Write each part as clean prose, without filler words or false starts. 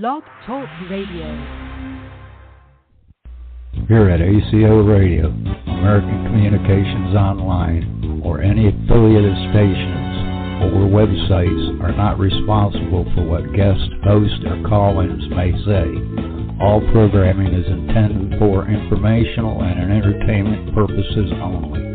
Blog Talk Radio. Here at ACO Radio, American Communications Online, or any affiliated stations or websites are not responsible for what guest hosts or call-ins may say. All programming is intended for informational and entertainment purposes only.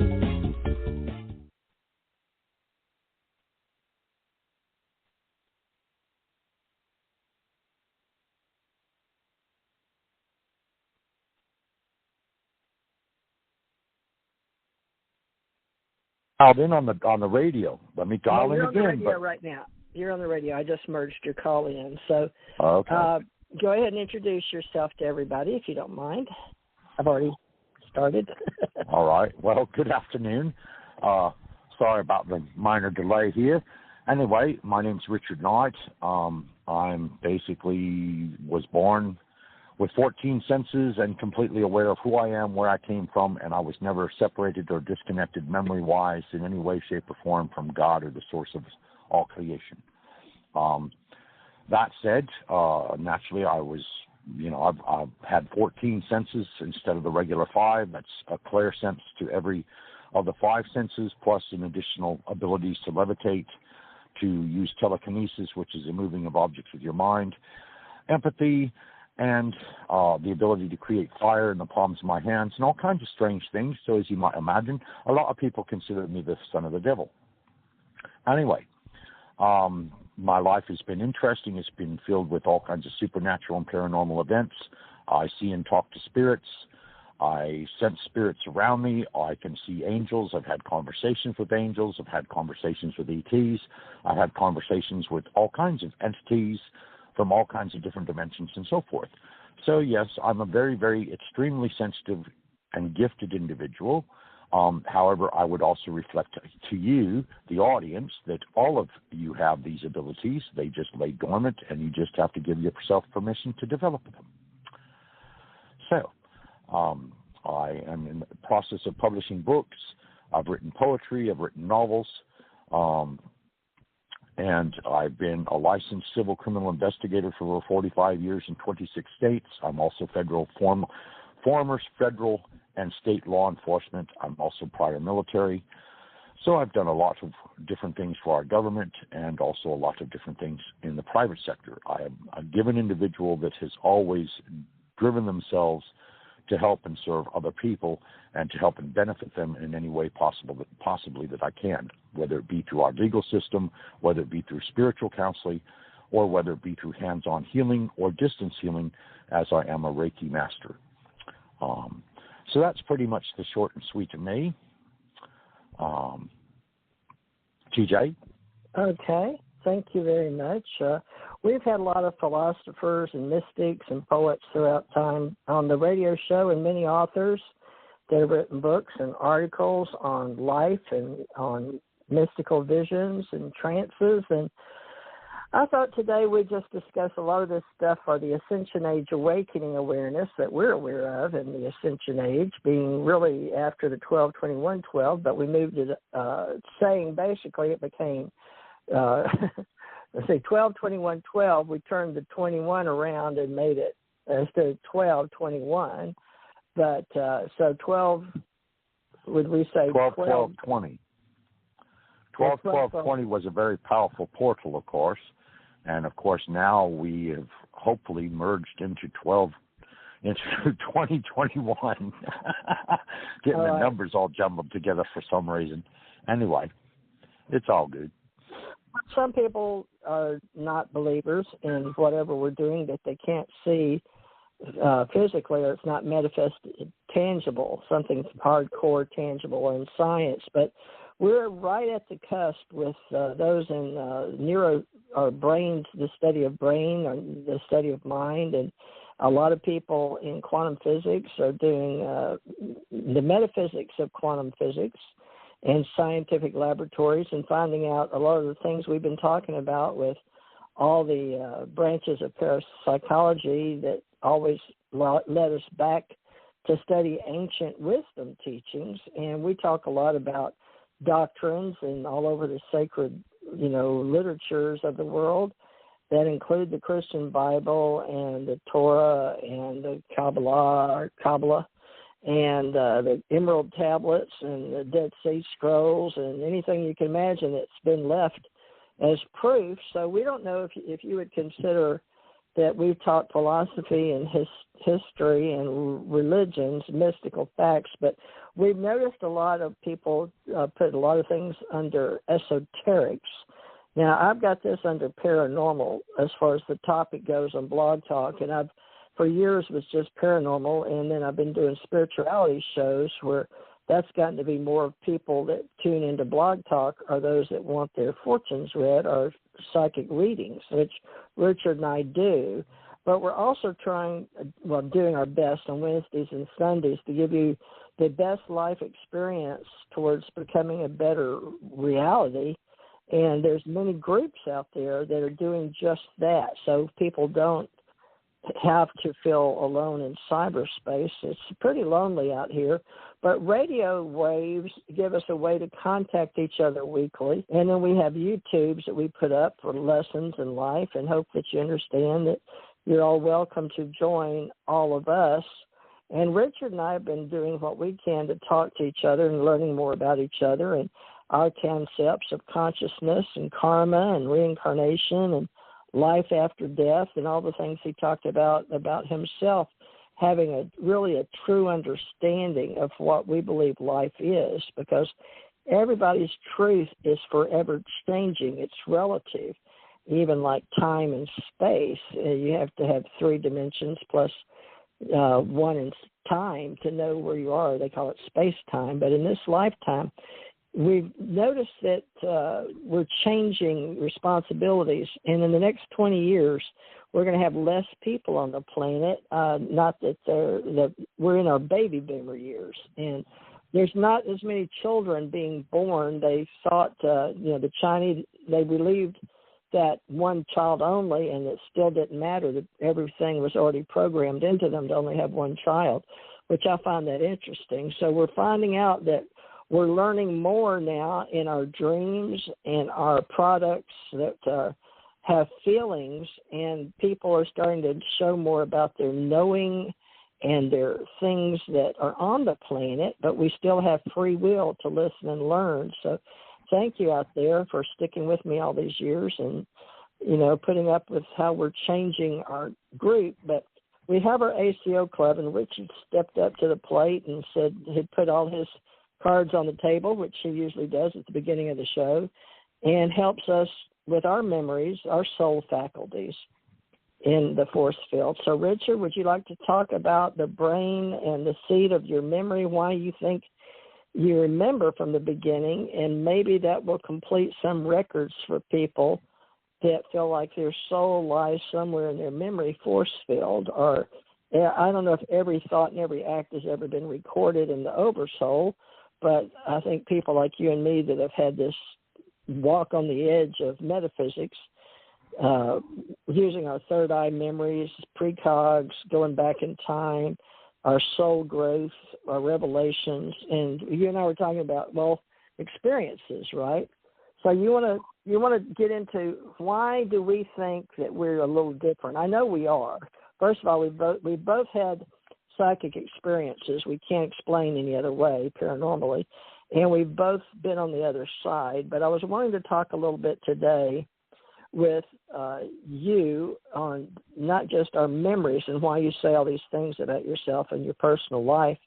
Dialed in on the radio. Let me dial in again. You're on the radio right now. You're on the radio. I just merged your call in. So okay. Go ahead and introduce yourself to everybody, if you don't mind. I've already started. All right. Well, good afternoon. Sorry about the minor delay here. Anyway, my name's Richard Knight. I'm basically was born with 14 senses and completely aware of who I am, where I came from, and I was never separated or disconnected memory-wise in any way, shape, or form from God or the source of all creation. That said, naturally I was, I've had 14 senses instead of the regular 5. That's a clear sense to every of the 5 senses, plus an additional abilities to levitate, to use telekinesis, which is the moving of objects with your mind, empathy, and the ability to create fire in the palms of my hands, and all kinds of strange things. So as you might imagine, a lot of people consider me the son of the devil. Anyway, my life has been interesting. It's been filled with all kinds of supernatural and paranormal events. I see and talk to spirits. I sense spirits around me. I can see angels. I've had conversations with angels. I've had conversations with ETs. I've had conversations with all kinds of entities from all kinds of different dimensions and so forth. So yes, I'm a very, very extremely sensitive and gifted individual. However, I would also reflect to you, the audience, that all of you have these abilities. They just lay dormant, and you just have to give yourself permission to develop them. So, I am in the process of publishing books. I've written poetry. I've written novels. And I've been a licensed civil criminal investigator for over 45 years in 26 states. I'm also former federal and state law enforcement. I'm also prior military. So I've done a lot of different things for our government and also a lot of different things in the private sector. I am a given individual that has always driven themselves to help and serve other people and to help and benefit them in any way possibly that I can, whether it be through our legal system, whether it be through spiritual counseling, or whether it be through hands-on healing or distance healing, as I am a Reiki master. So that's pretty much the short and sweet of me. TJ? Okay. Thank you very much. We've had a lot of philosophers and mystics and poets throughout time on the radio show, and many authors that have written books and articles on life and on mystical visions and trances. And I thought today we'd just discuss a lot of this stuff for the Ascension Age Awakening awareness that we're aware of, and the Ascension Age being really after the 12-21-12, but we moved it, saying basically it became... let's say 12-21-12, we turned the 21 around and made it instead of 12-21. But so 12, would we say 12-12-20? 12-12-20 was a very powerful portal, of course. And, of course, now we have hopefully merged into 2021. Getting the numbers all jumbled together for some reason. Anyway, it's all good. Some people are not believers in whatever we're doing that they can't see physically, or it's not tangible, something hardcore tangible in science. But we're right at the cusp with those in neuro or brains, the study of brain or the study of mind, and a lot of people in quantum physics are doing the metaphysics of quantum physics and scientific laboratories and finding out a lot of the things we've been talking about with all the branches of parapsychology that always led us back to study ancient wisdom teachings. And we talk a lot about doctrines and all over the sacred, literatures of the world. that include the Christian Bible and the Torah and the Kabbalah, and the Emerald Tablets and the Dead Sea Scrolls and anything you can imagine that's been left as proof. So we don't know if you would consider that we've taught philosophy and history and religions, mystical facts, but we've noticed a lot of people put a lot of things under esoterics. Now, I've got this under paranormal as far as the topic goes on Blog Talk, and I've for years was just paranormal, and then I've been doing spirituality shows where that's gotten to be more people that tune into Blog Talk are those that want their fortunes read or psychic readings, which Richard and I do. But we're also doing our best on Wednesdays and Sundays to give you the best life experience towards becoming a better reality. And there's many groups out there that are doing just that, so people don't have to feel alone in cyberspace. It's pretty lonely out here, but radio waves give us a way to contact each other weekly, and then we have YouTubes that we put up for lessons in life, and hope that you understand that you're all welcome to join all of us. And Richard and I have been doing what we can to talk to each other and learning more about each other and our concepts of consciousness and karma and reincarnation and life after death and all the things he talked about himself, having really a true understanding of what we believe life is, because everybody's truth is forever changing. It's relative, even like time and space. You have to have 3 dimensions plus one in time to know where you are. They call it space-time. But in this lifetime, we've noticed that we're changing responsibilities, and in the next 20 years, we're going to have less people on the planet. Not that we're in our baby boomer years, and there's not as many children being born. They thought, the Chinese, they believed that one child only, and it still didn't matter, that everything was already programmed into them to only have one child, which I find that interesting. So we're finding out that we're learning more now in our dreams and our products that have feelings, and people are starting to show more about their knowing and their things that are on the planet, but we still have free will to listen and learn. So thank you out there for sticking with me all these years and, putting up with how we're changing our group. But we have our ACO Club, and Richard stepped up to the plate and said he'd put all his cards on the table, which he usually does at the beginning of the show, and helps us with our memories, our soul faculties in the force field. So, Richard, would you like to talk about the brain and the seed of your memory, why you think you remember from the beginning, and maybe that will complete some records for people that feel like their soul lies somewhere in their memory force field? Or I don't know if every thought and every act has ever been recorded in the oversoul, but I think people like you and me that have had this walk on the edge of metaphysics, using our third eye memories, precogs, going back in time, our soul growth, our revelations, and you and I were talking about, experiences, right? So you want to get into why do we think that we're a little different? I know we are. First of all, we both had psychic experiences we can't explain any other way, paranormally, and we've both been on the other side. But I was wanting to talk a little bit today with you on not just our memories and why you say all these things about yourself and your personal life.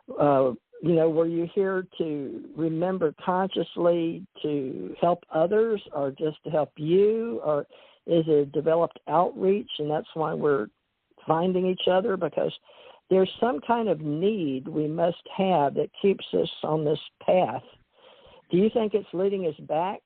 Were you here to remember consciously to help others, or just to help you, or is it a developed outreach and that's why we're finding each other? Because there's some kind of need we must have that keeps us on this path. Do you think it's leading us back?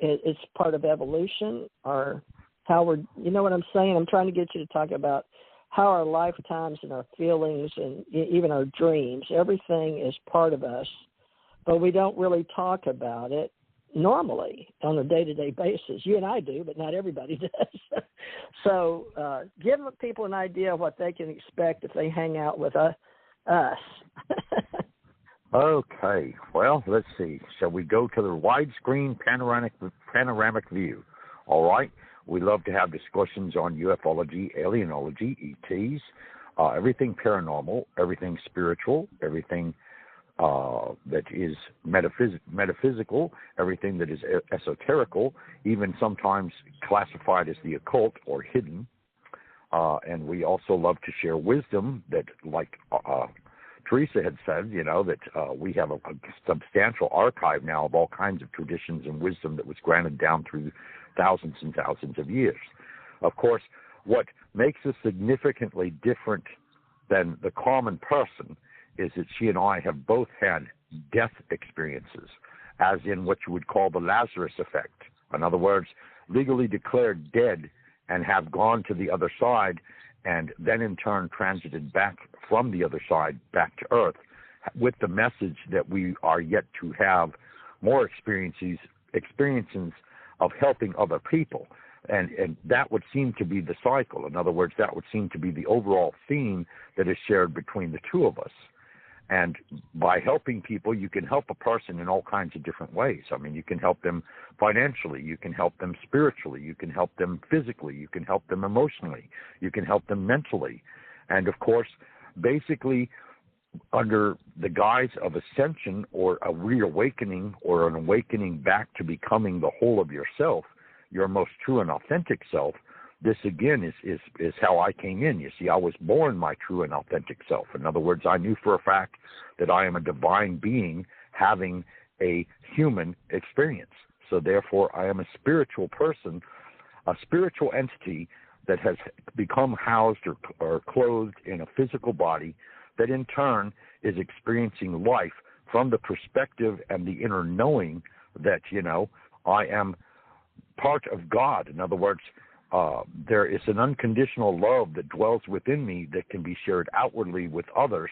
It's part of evolution, or how we're, you know what I'm saying? I'm trying to get you to talk about how our lifetimes and our feelings and even our dreams, everything is part of us, but we don't really talk about it normally on a day-to-day basis. You and I do, but not everybody does. So give people an idea of what they can expect if they hang out with us. Okay, well, let's see. Shall we go to the widescreen panoramic view? All right. We love to have discussions on ufology, alienology, ETs, everything paranormal, everything spiritual, everything that is metaphysical, everything that is esoterical, even sometimes classified as the occult or hidden. And we also love to share wisdom that, like Theresa had said, that we have a substantial archive now of all kinds of traditions and wisdom that was granted down through thousands and thousands of years. Of course, what makes us significantly different than the common person is that she and I have both had death experiences, as in what you would call the Lazarus effect. In other words, legally declared dead and have gone to the other side, and then in turn transited back from the other side back to Earth with the message that we are yet to have more experiences of helping other people. And that would seem to be the cycle. In other words, that would seem to be the overall theme that is shared between the two of us. And by helping people, you can help a person in all kinds of different ways. I mean, you can help them financially, you can help them spiritually, you can help them physically, you can help them emotionally, you can help them mentally. And of course, basically, under the guise of ascension or a reawakening or an awakening back to becoming the whole of yourself, your most true and authentic self, this again is how I came in. You see, I was born my true and authentic self. In other words, I knew for a fact that I am a divine being having a human experience. So therefore, I am a spiritual person, a spiritual entity that has become housed or clothed in a physical body that in turn is experiencing life from the perspective and the inner knowing that, I am part of God. In other words, there is an unconditional love that dwells within me that can be shared outwardly with others,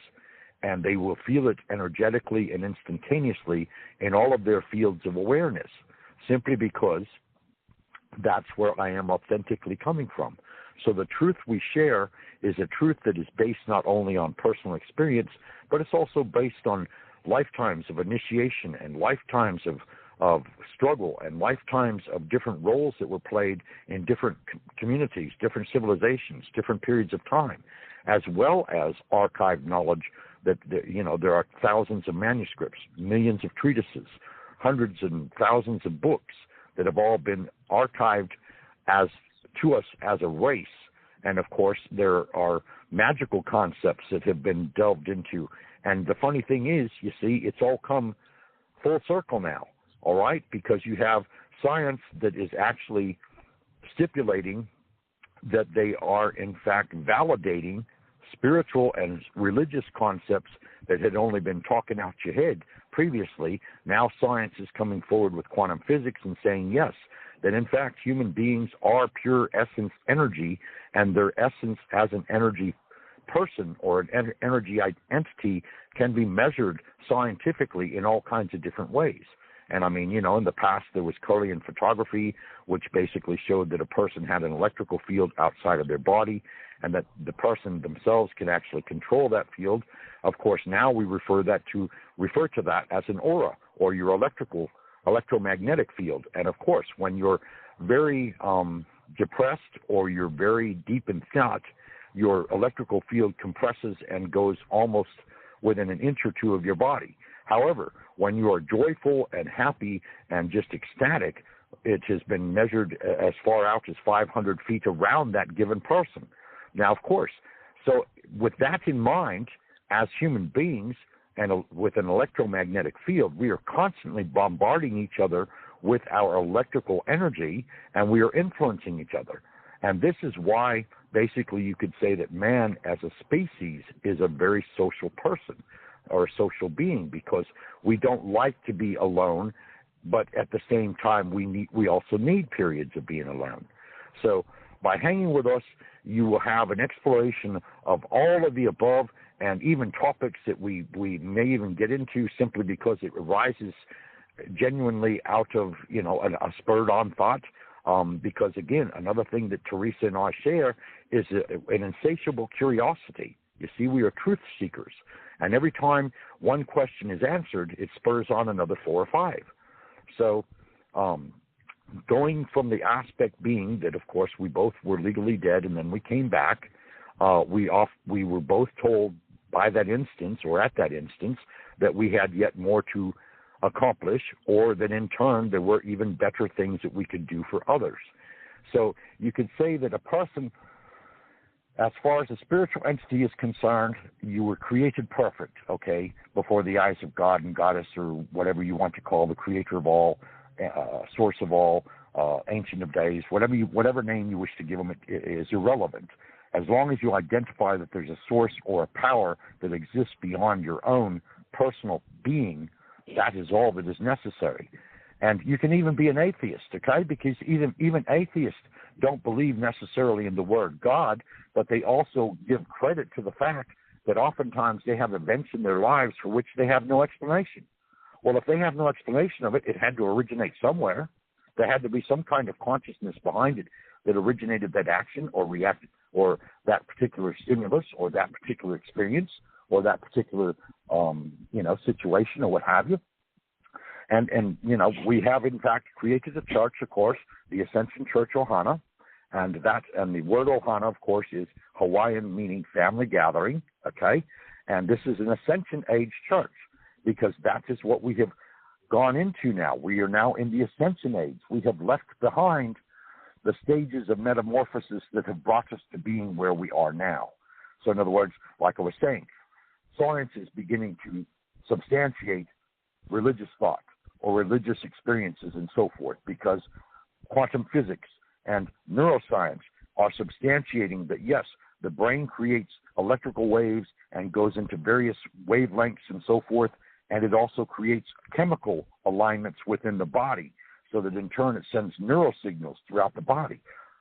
and they will feel it energetically and instantaneously in all of their fields of awareness, simply because that's where I am authentically coming from. So the truth we share is a truth that is based not only on personal experience, but it's also based on lifetimes of initiation and lifetimes of struggle and lifetimes of different roles that were played in different communities, different civilizations, different periods of time, as well as archived knowledge that, there are thousands of manuscripts, millions of treatises, hundreds and thousands of books that have all been archived to us as a race. And of course, there are magical concepts that have been delved into. And the funny thing is, you see, it's all come full circle now. All right, because you have science that is actually stipulating that they are, in fact, validating spiritual and religious concepts that had only been talking out your head previously. Now science is coming forward with quantum physics and saying, yes, that in fact human beings are pure essence energy, and their essence as an energy person or an energy entity can be measured scientifically in all kinds of different ways. And I mean, in the past there was Kirlian photography, which basically showed that a person had an electrical field outside of their body and that the person themselves can actually control that field. Of course, now we refer to that as an aura or your electromagnetic field. And of course, when you're very depressed or you're very deep in thought, your electrical field compresses and goes almost within an inch or two of your body. However, when you are joyful and happy and just ecstatic, it has been measured as far out as 500 feet around that given person. Now, of course, so with that in mind, as human beings and with an electromagnetic field, we are constantly bombarding each other with our electrical energy, and we are influencing each other. And this is why basically you could say that man as a species is a very social person or a social being, because we don't like to be alone, but at the same time we also need periods of being alone. So by hanging with us, you will have an exploration of all of the above, and even topics that we may even get into simply because it arises genuinely out of a spurred on thought. Because again, another thing that Theresa and I share is an insatiable curiosity. You see, we are truth seekers. And every time one question is answered, it spurs on another 4 or 5. So going from the aspect being that, of course, we both were legally dead, and then we came back. We were both told by that instance, or at that instance, that we had yet more to accomplish, or that in turn there were even better things that we could do for others. So you could say that a person, as far as a spiritual entity is concerned, you were created perfect, okay, before the eyes of God and Goddess, or whatever you want to call the creator of all, source of all, ancient of days, whatever name you wish to give them is irrelevant. As long as you identify that there's a source or a power that exists beyond your own personal being, that is all that is necessary. And you can even be an atheist, okay? Because even atheists don't believe necessarily in the word God, but they also give credit to the fact that oftentimes they have events in their lives for which they have no explanation. Well, if they have no explanation of it, it had to originate somewhere. There had to be some kind of consciousness behind it that originated that action or reacted, or that particular stimulus, or that particular experience, or that particular situation, or what have you. And we have in fact created a church, of course, the Ascension Church Ohana, and the word Ohana, of course, is Hawaiian, meaning family gathering. Okay, and this is an Ascension Age church because that is what we have gone into now. We are now in the Ascension Age. We have left behind the stages of metamorphosis that have brought us to being where we are now. So in other words, like I was saying, science is beginning to substantiate religious thought or religious experiences and so forth, because quantum physics and neuroscience are substantiating that, yes, the brain creates electrical waves and goes into various wavelengths and so forth, and it also creates chemical alignments within the body so that in turn it sends neural signals throughout the body,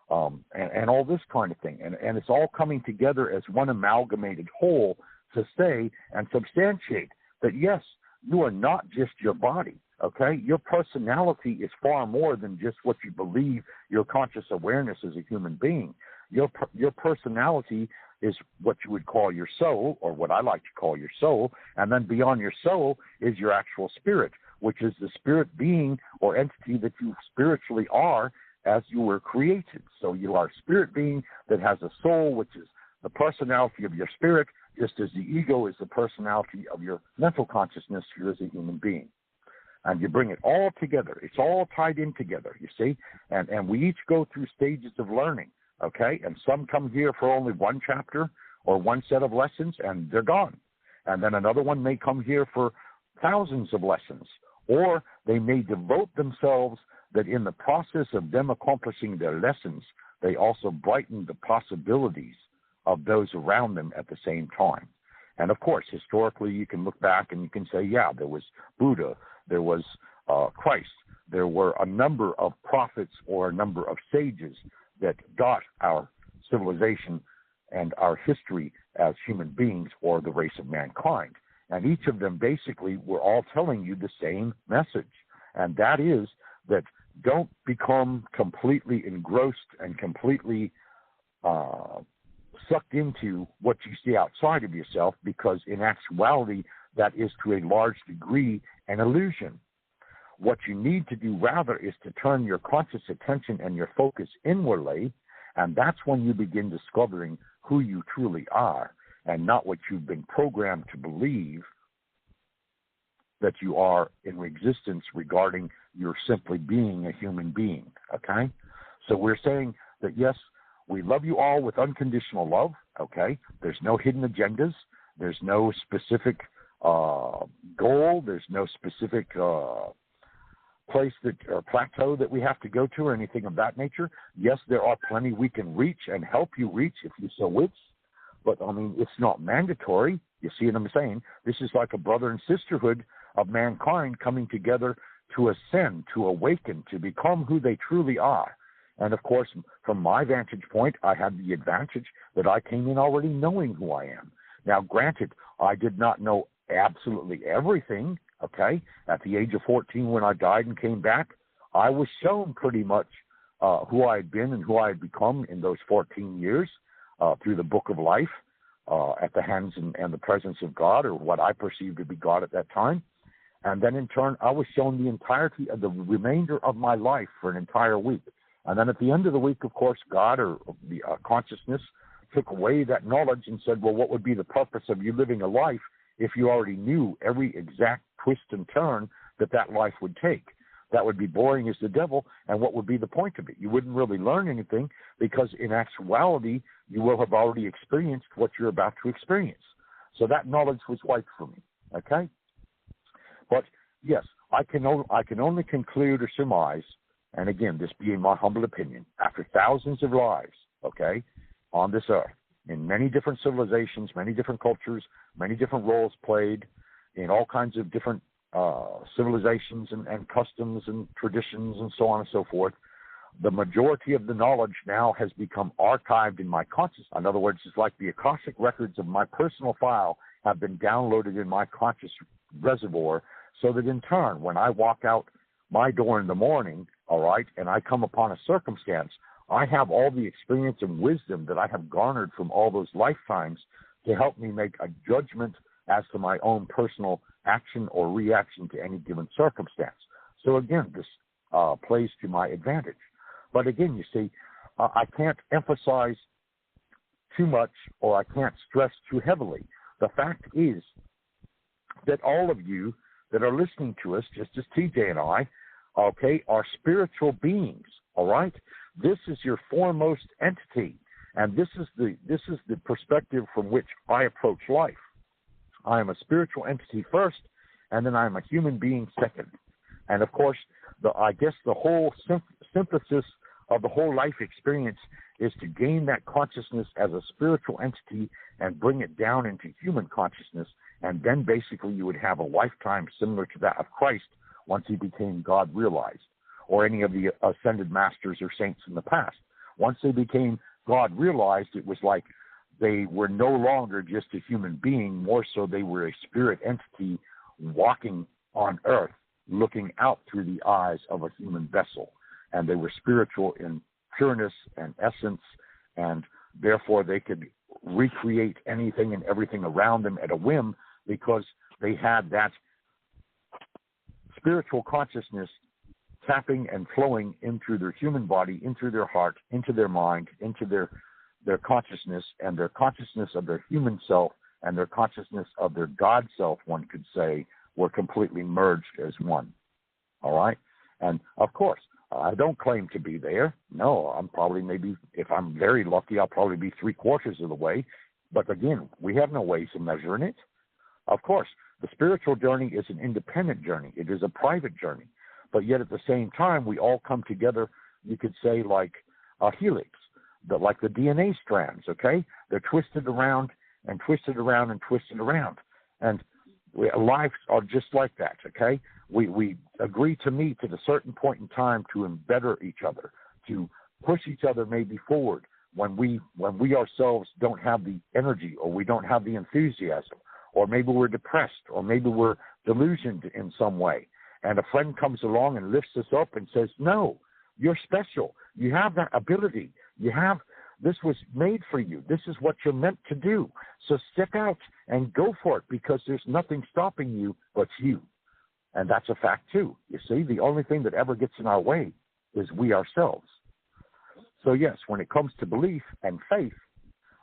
and all this kind of thing. And it's all coming together as one amalgamated whole to say and substantiate that, yes, you are not just your body, okay? Your personality is far more than just what you believe your conscious awareness as a human being. Your personality is what you would call your soul, or what I like to call your soul, and then beyond your soul is your actual spirit, which is the spirit being or entity that you spiritually are as you were created. So you are a spirit being that has a soul, which is the personality of your spirit, just as the ego is the personality of your mental consciousness here as a human being. And you bring it all together. It's all tied in together, you see? And we each go through stages of learning, okay? And some come here for only one chapter or one set of lessons, and they're gone. And then another one may come here for thousands of lessons, or they may devote themselves that in the process of them accomplishing their lessons, they also brighten the possibilities of those around them at the same time. And of course, historically, you can look back and you can say, yeah, there was Buddha, there was Christ, there were a number of prophets or a number of sages that got our civilization and our history as human beings or the race of mankind. And each of them basically were all telling you the same message. And that is that don't become completely engrossed and completely sucked into what you see outside of yourself, because in actuality, that is to a large degree an illusion. What you need to do rather is to turn your conscious attention and your focus inwardly, and that's when you begin discovering who you truly are and not what you've been programmed to believe that you are in existence regarding your simply being a human being, okay? So we're saying that, yes, we love you all with unconditional love, okay? There's no hidden agendas. There's no specific goal. There's no specific place or plateau that we have to go to or anything of that nature. Yes, there are plenty we can reach and help you reach if you so wish, but, I mean, it's not mandatory. You see what I'm saying? This is like a brother and sisterhood of mankind coming together to ascend, to awaken, to become who they truly are. And, of course, from my vantage point, I had the advantage that I came in already knowing who I am. Now, granted, I did not know absolutely everything, okay? At the age of 14 when I died and came back, I was shown pretty much who I had been and who I had become in those 14 years through the book of life at the hands and the presence of God, or what I perceived to be God at that time. And then in turn, I was shown the entirety of the remainder of my life for an entire week. And then at the end of the week, of course, God or the consciousness took away that knowledge and said, well, what would be the purpose of you living a life if you already knew every exact twist and turn that life would take? That would be boring as the devil, and what would be the point of it? You wouldn't really learn anything, because in actuality, you will have already experienced what you're about to experience. So that knowledge was wiped from me, okay? But yes, I can only conclude or surmise, and again, this being my humble opinion, after thousands of lives, okay, on this earth, in many different civilizations, many different cultures, many different roles played, in all kinds of different civilizations and customs and traditions and so on and so forth, the majority of the knowledge now has become archived in my consciousness. In other words, it's like the Akashic records of my personal file have been downloaded in my conscious reservoir, so that in turn, when I walk out my door in the morning, all right, and I come upon a circumstance, I have all the experience and wisdom that I have garnered from all those lifetimes to help me make a judgment as to my own personal action or reaction to any given circumstance. So again, this plays to my advantage. But again, you see, I can't emphasize too much, or I can't stress too heavily. The fact is that all of you that are listening to us, just as TJ and I, okay, are spiritual beings, all right? This is your foremost entity, and this is the perspective from which I approach life. I am a spiritual entity first, and then I am a human being second. And of course, I guess the whole synthesis of the whole life experience is to gain that consciousness as a spiritual entity and bring it down into human consciousness, and then basically you would have a lifetime similar to that of Christ once he became God realized, or any of the ascended masters or saints in the past. Once they became God realized, it was like they were no longer just a human being, more so they were a spirit entity walking on earth, looking out through the eyes of a human vessel. And they were spiritual in pureness and essence, and therefore they could recreate anything and everything around them at a whim, because they had that spiritual consciousness tapping and flowing into their human body, into their heart, into their mind, into their consciousness, and their consciousness of their human self and their consciousness of their God self, one could say, were completely merged as one. All right? And of course, I don't claim to be there. No, I'm probably, maybe, if I'm very lucky, I'll probably be 3/4 of the way. But again, we have no ways of measuring it. Of course, the spiritual journey is an independent journey. It is a private journey. But yet at the same time, we all come together, you could say, like a helix, like the DNA strands, okay? They're twisted around and twisted around and twisted around. And lives are just like that, okay? We agree to meet at a certain point in time to better each other, to push each other maybe forward when we ourselves don't have the energy, or we don't have the enthusiasm, or maybe we're depressed, or maybe we're delusioned in some way. And a friend comes along and lifts us up and says, no, you're special. You have that ability. This was made for you. This is what you're meant to do. So step out and go for it, because there's nothing stopping you but you. And that's a fact too. You see, the only thing that ever gets in our way is we ourselves. So yes, when it comes to belief and faith,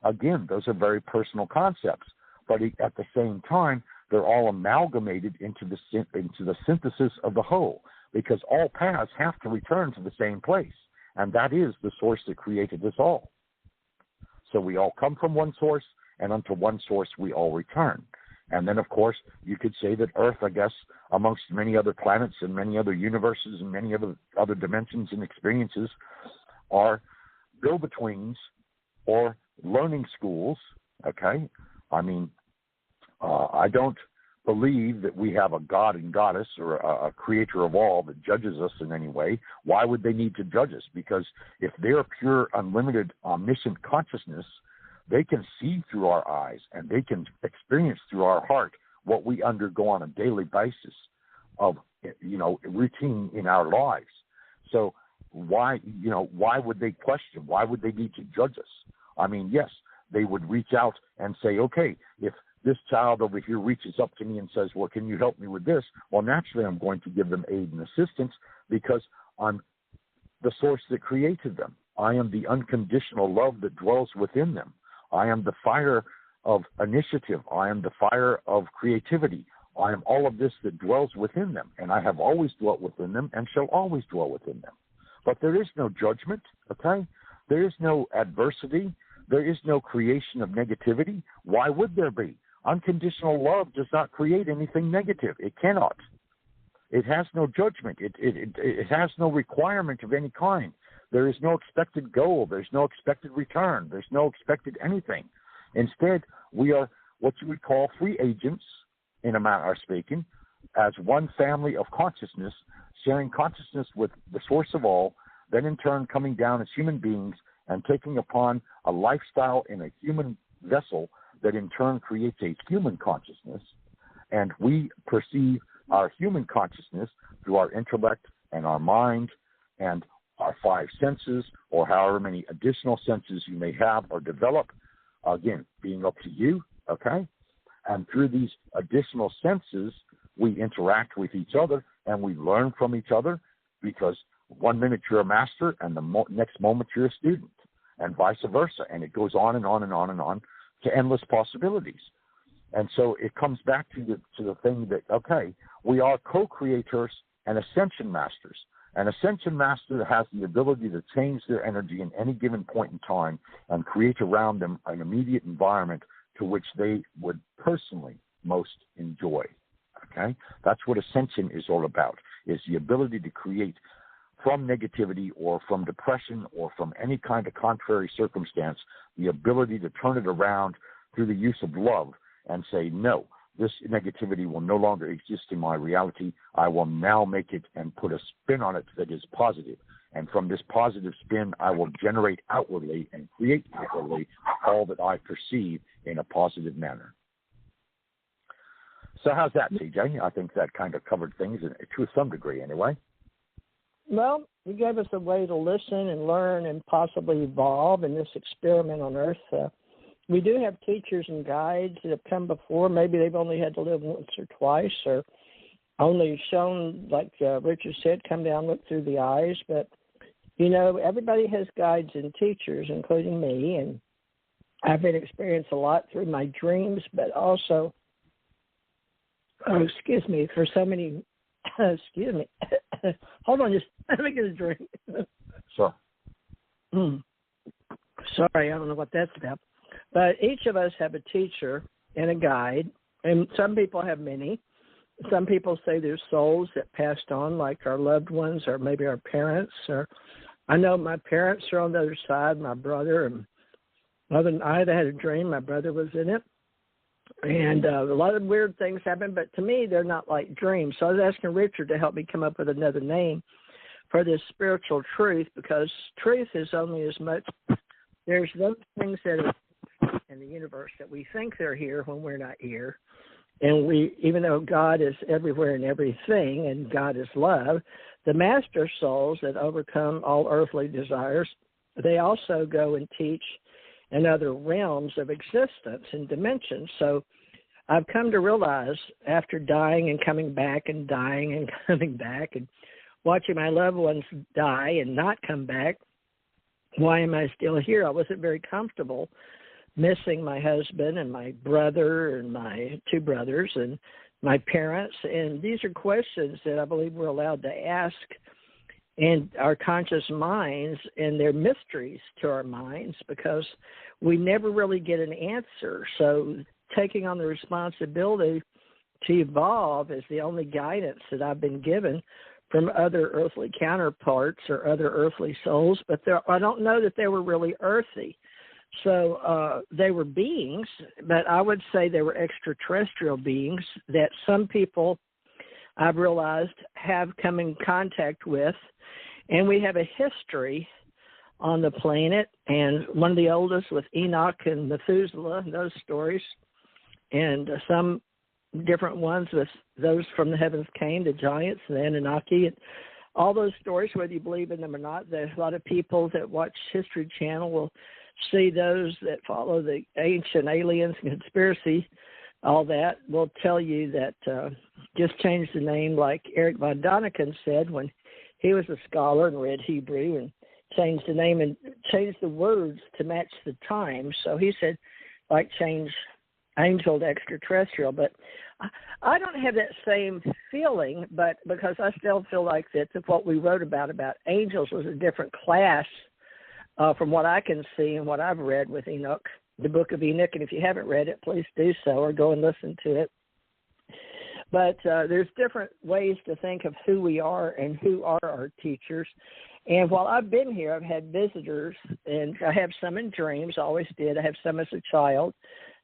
again, those are very personal concepts. But at the same time, they're all amalgamated into the synthesis of the whole, because all paths have to return to the same place, and that is the source that created us all. So we all come from one source, and unto one source we all return. And then, of course, you could say that Earth, I guess, amongst many other planets and many other universes and many other dimensions and experiences, are go-betweens or learning schools, okay? I mean, I don't believe that we have a god and goddess or a creator of all that judges us in any way. Why would they need to judge us? Because if they're pure, unlimited, omniscient consciousness, they can see through our eyes and they can experience through our heart what we undergo on a daily basis of, routine in our lives. So why would they question? Why would they need to judge us? I mean, yes, they would reach out and say, okay, if this child over here reaches up to me and says, well, can you help me with this? Well, naturally, I'm going to give them aid and assistance because I'm the source that created them. I am the unconditional love that dwells within them. I am the fire of initiative. I am the fire of creativity. I am all of this that dwells within them, and I have always dwelt within them and shall always dwell within them. But there is no judgment, okay? There is no adversity. There is no creation of negativity. Why would there be? Unconditional love does not create anything negative. It cannot. It has no judgment. It has no requirement of any kind. There is no expected goal. There's no expected return. There's no expected anything. Instead, we are what you would call free agents, in a manner of speaking, as one family of consciousness, sharing consciousness with the source of all, then in turn coming down as human beings and taking upon a lifestyle in a human vessel that in turn creates a human consciousness. And we perceive our human consciousness through our intellect and our mind and our five senses, or however many additional senses you may have or develop, again, being up to you, okay? And through these additional senses, we interact with each other and we learn from each other, because 1 minute you're a master and the next moment you're a student, and vice versa. And it goes on and on and on and on to endless possibilities. And so it comes back to the thing that, okay, we are co-creators and ascension masters. An ascension master has the ability to change their energy in any given point in time and create around them an immediate environment to which they would personally most enjoy. Okay? That's what ascension is all about, is the ability to create from negativity or from depression or from any kind of contrary circumstance, the ability to turn it around through the use of love and say, no, this negativity will no longer exist in my reality. I will now make it and put a spin on it that is positive. And from this positive spin, I will generate outwardly and create outwardly all that I perceive in a positive manner. So how's that, CJ? I think that kind of covered things to some degree anyway. Well, you gave us a way to listen and learn and possibly evolve in this experiment on Earth. We do have teachers and guides that have come before. Maybe they've only had to live once or twice, or only shown, like Richard said, come down, look through the eyes. But, you know, everybody has guides and teachers, including me, and I've been experienced a lot through my dreams, but also, for so many, hold on, just let me get a drink. Sure. Sorry, I don't know what that's about. But each of us have a teacher and a guide, and some people have many. Some people say there's souls that passed on, like our loved ones or maybe our parents. Or I know my parents are on the other side, my brother, and I had a dream. My brother was in it. And a lot of weird things happen, but to me, they're not like dreams. So I was asking Richard to help me come up with another name for this spiritual truth, because truth is only as much, there's those things that are in the universe that we think they're here when we're not here. And we, even though God is everywhere and everything, and God is love, the master souls that overcome all earthly desires, they also go and teach in other realms of existence and dimensions. So I've come to realize, after dying and coming back and dying and coming back and watching my loved ones die and not come back, why am I still here? I wasn't very comfortable missing my husband and my brother and my two brothers and my parents. And these are questions that I believe we're allowed to ask in our conscious minds, and they're mysteries to our minds because we never really get an answer. So taking on the responsibility to evolve is the only guidance that I've been given from other earthly counterparts or other earthly souls, but I don't know that they were really earthy. So they were beings, but I would say they were extraterrestrial beings that some people, I've realized, have come in contact with. And we have a history on the planet, and one of the oldest with Enoch and Methuselah, those stories, and some different ones with those from the heavens came, the giants and the Anunnaki, and all those stories, whether you believe in them or not. There's a lot of people that watch History Channel will see those that follow the ancient aliens and conspiracy all that will tell you that just change the name, like Eric von Daniken said when he was a scholar and read Hebrew, and changed the name and changed the words to match the time. So he said, like, change angel to extraterrestrial. But I don't have that same feeling, but because I still feel like that what we wrote about angels was a different class from what I can see and what I've read with Enoch, the Book of Enoch. And if you haven't read it, please do so or go and listen to it. But there's different ways to think of who we are and who are our teachers. And while I've been here, I've had visitors, and I have some in dreams, always did. I have some as a child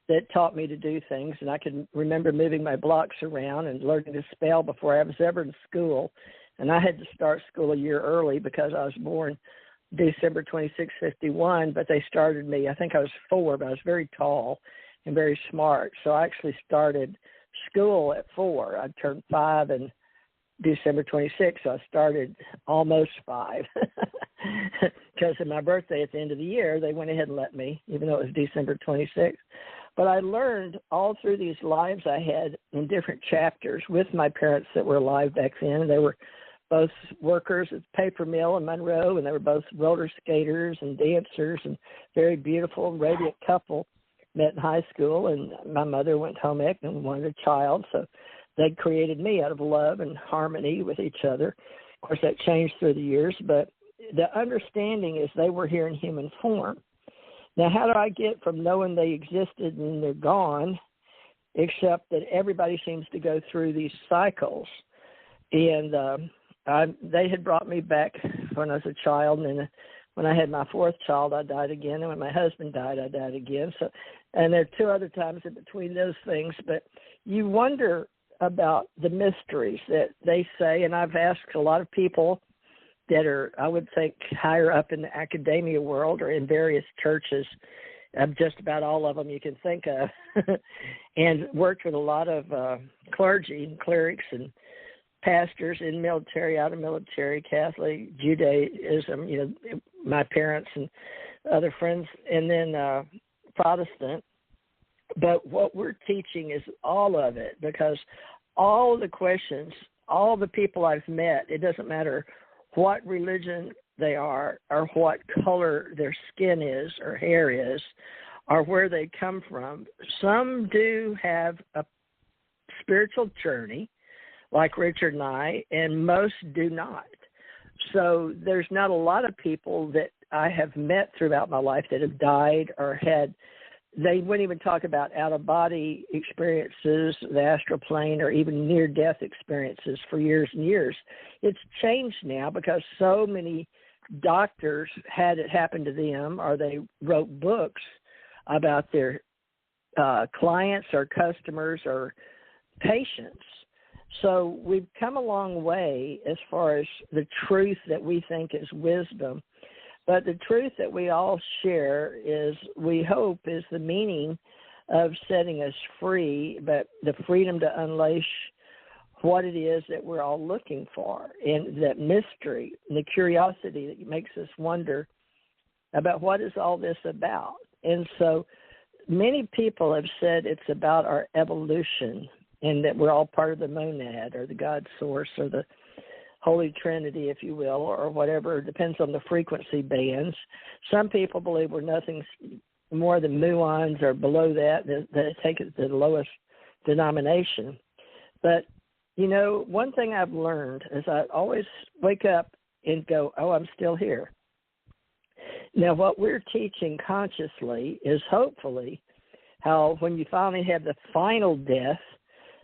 that taught me to do things, and I can remember moving my blocks around and learning to spell before I was ever in school. And I had to start school a year early because I was born December 26, 51, but they started me, I think I was 4, but I was very tall and very smart. So I actually started school at 4. I turned 5 in December 26, so I started almost 5. Because of my birthday at the end of the year, they went ahead and let me, even though it was December 26. But I learned all through these lives I had in different chapters with my parents that were alive back then. They were both workers at the paper mill in Monroe, and they were both roller skaters and dancers, and very beautiful, radiant couple. Met in high school, and my mother went home and wanted a child, so they created me out of love and harmony with each other. Of course, that changed through the years, but the understanding is they were here in human form. Now, how do I get from knowing they existed and they're gone, except that everybody seems to go through these cycles? And they had brought me back when I was a child, and then when I had my 4th child, I died again, and when my husband died, I died again. So, and there are 2 other times in between those things, but you wonder about the mysteries that they say, and I've asked a lot of people that are, I would think, higher up in the academia world or in various churches, just about all of them you can think of, and worked with a lot of clergy and clerics and pastors in military, out of military, Catholic, Judaism, my parents and other friends, and then Protestant. But what we're teaching is all of it, because all of the questions, all the people I've met, it doesn't matter what religion they are or what color their skin is or hair is or where they come from. Some do have a spiritual journey, like Richard and I, and most do not. So there's not a lot of people that I have met throughout my life that have died or had, they wouldn't even talk about out-of-body experiences, the astral plane, or even near-death experiences for years and years. It's changed now because so many doctors had it happen to them, or they wrote books about their clients or customers or patients. So we've come a long way as far as the truth that we think is wisdom. But the truth that we all share is, we hope, is the meaning of setting us free, but the freedom to unleash what it is that we're all looking for, and that mystery, and the curiosity that makes us wonder about what is all this about. And so many people have said it's about our evolution, and that we're all part of the monad or the God source or the Holy Trinity, if you will, or whatever. It depends on the frequency bands. Some people believe we're nothing more than muons or below that take it to the lowest denomination. But, one thing I've learned is I always wake up and go, oh, I'm still here. Now, what we're teaching consciously is hopefully how when you finally have the final death,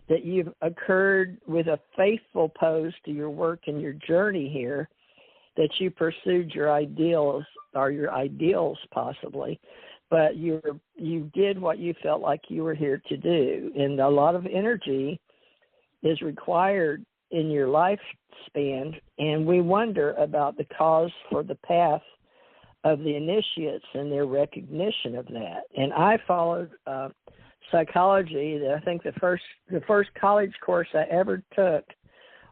that you've occurred with a faithful pose to your work and your journey here, that you pursued your ideals, or your ideals possibly, but you did what you felt like you were here to do. And a lot of energy is required in your lifespan, and we wonder about the cause for the path of the initiates and their recognition of that. And I followed psychology. I think the first college course I ever took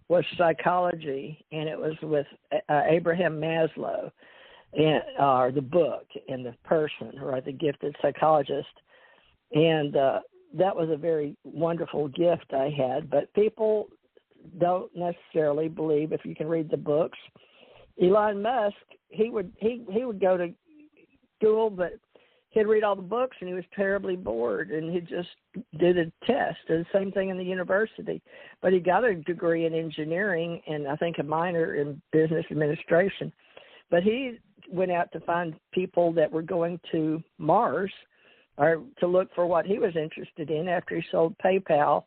was psychology, and it was with Abraham Maslow, or the book and the person, right, the gifted psychologist. And that was a very wonderful gift I had. But people don't necessarily believe, if you can read the books. Elon Musk, he would go to school, but he'd read all the books and he was terribly bored, and he'd just do the test. And the same thing in the university. But he got a degree in engineering and I think a minor in business administration. But he went out to find people that were going to Mars, or to look for what he was interested in after he sold PayPal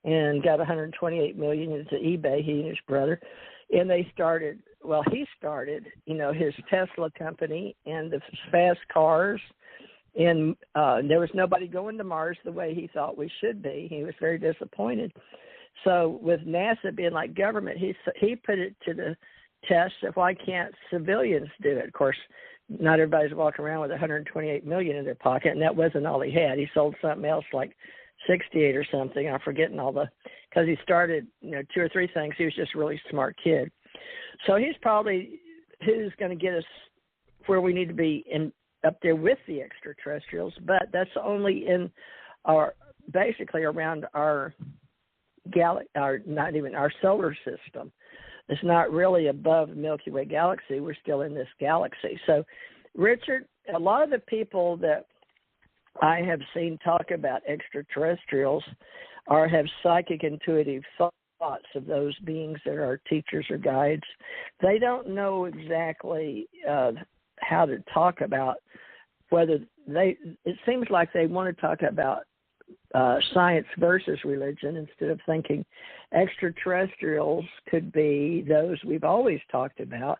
and got $128 million into eBay, he and his brother. And he started, his Tesla company and the fast cars. And there was nobody going to Mars the way he thought we should be. He was very disappointed. So with NASA being like government, he put it to the test of why can't civilians do it. Of course, not everybody's walking around with $128 million in their pocket, and that wasn't all he had. He sold something else like 68 or something. I'm forgetting because he started, 2 or 3 things. He was just a really smart kid. So he's who's going to get us where we need to be up there with the extraterrestrials, but that's only in basically around our not even our solar system. It's not really above the Milky Way galaxy. We're still in this galaxy. So, Richard, a lot of the people that I have seen talk about extraterrestrials have psychic intuitive thoughts of those beings that are teachers or guides. They don't know exactly how to talk about it seems like they want to talk about science versus religion instead of thinking extraterrestrials could be those we've always talked about,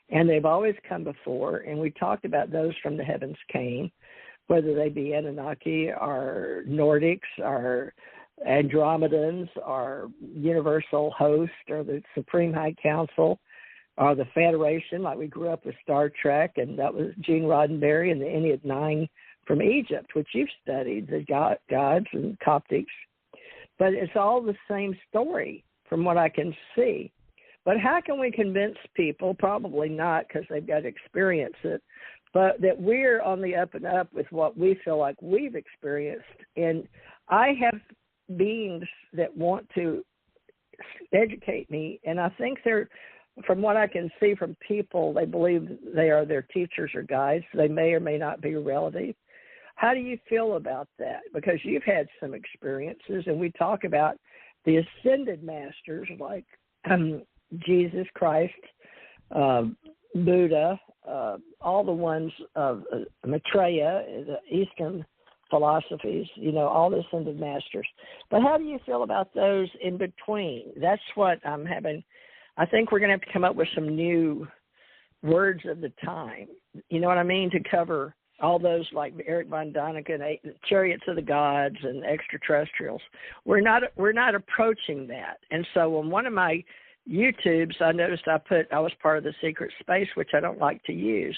and they've always come before, and we talked about those from the heavens came, whether they be Anunnaki or Nordics or Andromedans or Universal Host or the Supreme High Council or the Federation, like we grew up with Star Trek, and that was Gene Roddenberry and the Ennead 9 from Egypt, which you've studied, the gods and Coptics. But it's all the same story from what I can see. But how can we convince people? Probably not, because they've got to experience it, but that we're on the up and up with what we feel like we've experienced. And I have beings that want to educate me, and I think from what I can see from people, they believe they are their teachers or guides. They may or may not be relative. How do you feel about that? Because you've had some experiences, and we talk about the ascended masters like Jesus Christ, Buddha, all the ones of Maitreya, the Eastern philosophies, all the ascended masters. But how do you feel about those in between? That's what I'm having. I think we're going to have to come up with some new words of the time, you know what I mean, to cover all those like Eric von Däniken, Chariots of the Gods, and extraterrestrials. We're not approaching that. And so on one of my YouTubes, I noticed I was part of the secret space, which I don't like to use,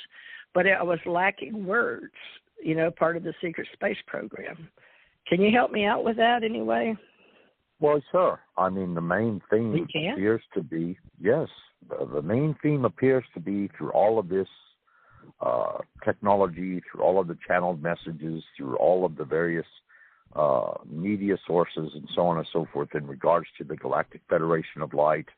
but I was lacking words, part of the secret space program. Can you help me out with that anyway? Well, sure. I mean, the main theme appears to be, yes, the main theme appears to be through all of this technology, through all of the channeled messages, through all of the various media sources and so on and so forth in regards to the Galactic Federation of Light.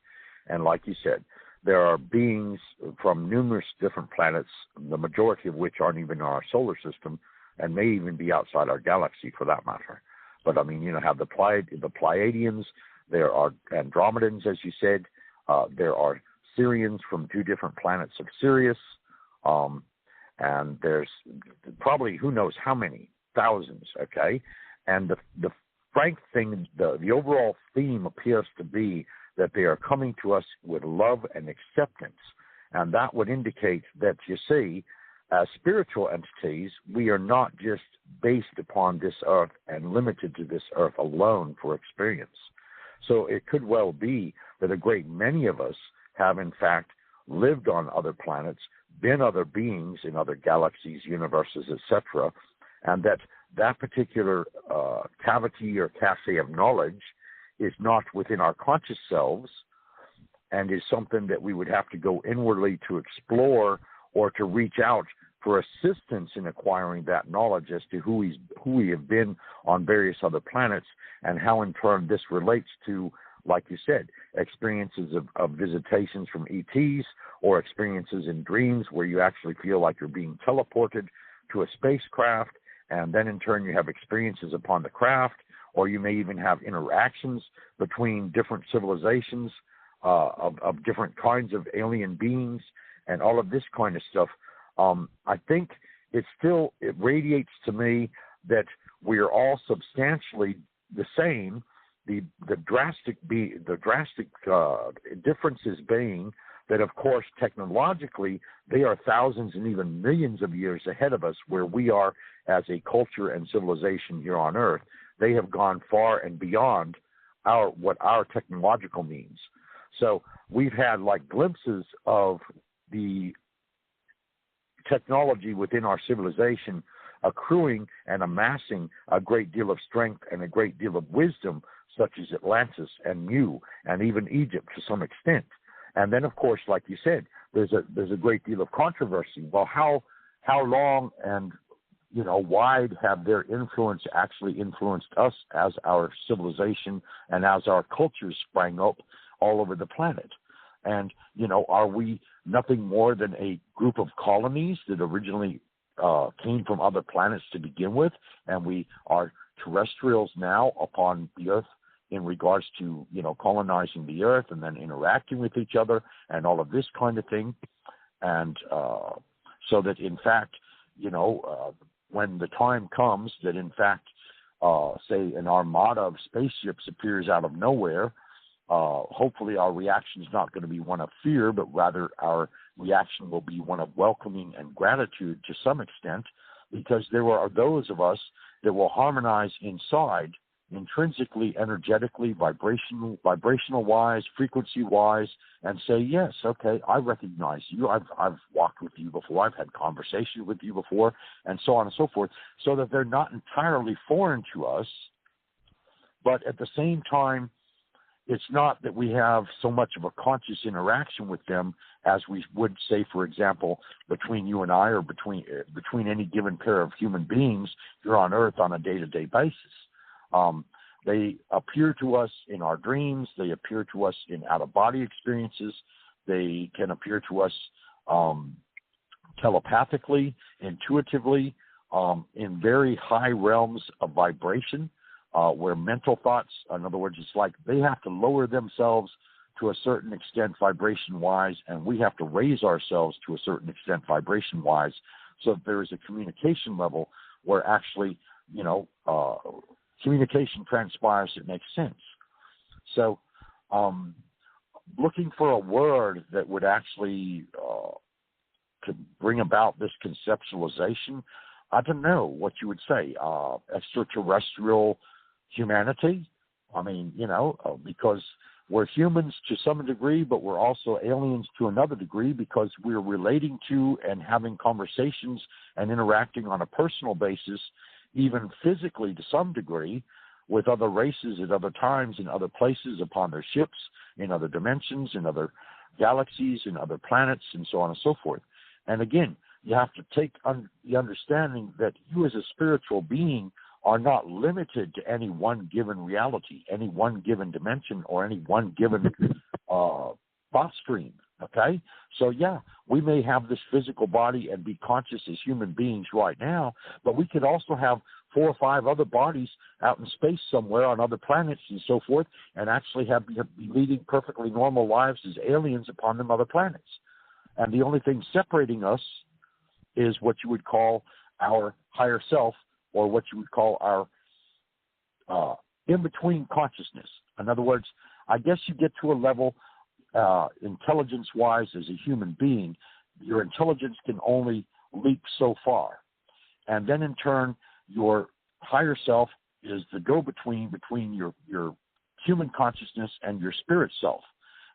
And like you said, there are beings from numerous different planets, the majority of which aren't even in our solar system and may even be outside our galaxy for that matter. But, I mean, have the Pleiadians, there are Andromedans, as you said, there are Sirians from 2 different planets of Sirius, and there's probably who knows how many, thousands, okay? And the frank thing, the overall theme appears to be that they are coming to us with love and acceptance, and that would indicate that, you see, as spiritual entities, we are not just based upon this earth and limited to this earth alone for experience. So it could well be that a great many of us have, in fact, lived on other planets, been other beings in other galaxies, universes, etc., and that particular cavity or cache of knowledge is not within our conscious selves and is something that we would have to go inwardly to explore or to reach out for assistance in acquiring that knowledge as to who we have been on various other planets, and how in turn this relates to, like you said, experiences of visitations from ETs, or experiences in dreams where you actually feel like you're being teleported to a spacecraft, and then in turn you have experiences upon the craft, or you may even have interactions between different civilizations of different kinds of alien beings, and all of this kind of stuff. I think it radiates to me that we are all substantially the same. The drastic differences being that, of course, technologically they are thousands and even millions of years ahead of us, where we are as a culture and civilization here on Earth. They have gone far and beyond what our technological means. So we've had like glimpses of the technology within our civilization accruing and amassing a great deal of strength and a great deal of wisdom, such as Atlantis and Mu, and even Egypt to some extent. And then, of course, like you said, there's a great deal of controversy. Well, how long and wide have their influence actually influenced us as our civilization and as our cultures sprang up all over the planet? And, are we nothing more than a group of colonies that originally came from other planets to begin with, and we are terrestrials now upon the Earth in regards to, colonizing the Earth and then interacting with each other and all of this kind of thing? And so that, in fact, when the time comes that, in fact, say an armada of spaceships appears out of nowhere, hopefully our reaction is not going to be one of fear, but rather our reaction will be one of welcoming and gratitude to some extent, because there are those of us that will harmonize inside, intrinsically, energetically, vibrational-wise, frequency-wise, and say, yes, okay, I recognize you. I've walked with you before. I've had conversation with you before, and so on and so forth, so that they're not entirely foreign to us, but at the same time, it's not that we have so much of a conscious interaction with them as we would say, for example, between you and I, or between any given pair of human beings here on Earth on a day-to-day basis. They appear to us in our dreams. They appear to us in out-of-body experiences. They can appear to us telepathically, intuitively, in very high realms of vibration. Where mental thoughts, in other words, it's like they have to lower themselves to a certain extent vibration-wise, and we have to raise ourselves to a certain extent vibration-wise, so that there is a communication level where actually, communication transpires that makes sense. So looking for a word that would actually to bring about this conceptualization, I don't know what you would say, extraterrestrial humanity. I mean, because we're humans to some degree, but we're also aliens to another degree, because we're relating to and having conversations and interacting on a personal basis, even physically to some degree, with other races at other times in other places upon their ships, in other dimensions, in other galaxies, in other planets, and so on and so forth. And again, you have to take the understanding that you as a spiritual being are not limited to any one given reality, any one given dimension, or any one given thought stream, okay? So, yeah, we may have this physical body and be conscious as human beings right now, but we could also have 4 or 5 other bodies out in space somewhere on other planets and so forth, and actually be leading perfectly normal lives as aliens upon them other planets. And the only thing separating us is what you would call our higher self, or what you would call our in-between consciousness. In other words, I guess you get to a level, intelligence-wise, as a human being, your intelligence can only leap so far. And then in turn, your higher self is the go-between between your human consciousness and your spirit self.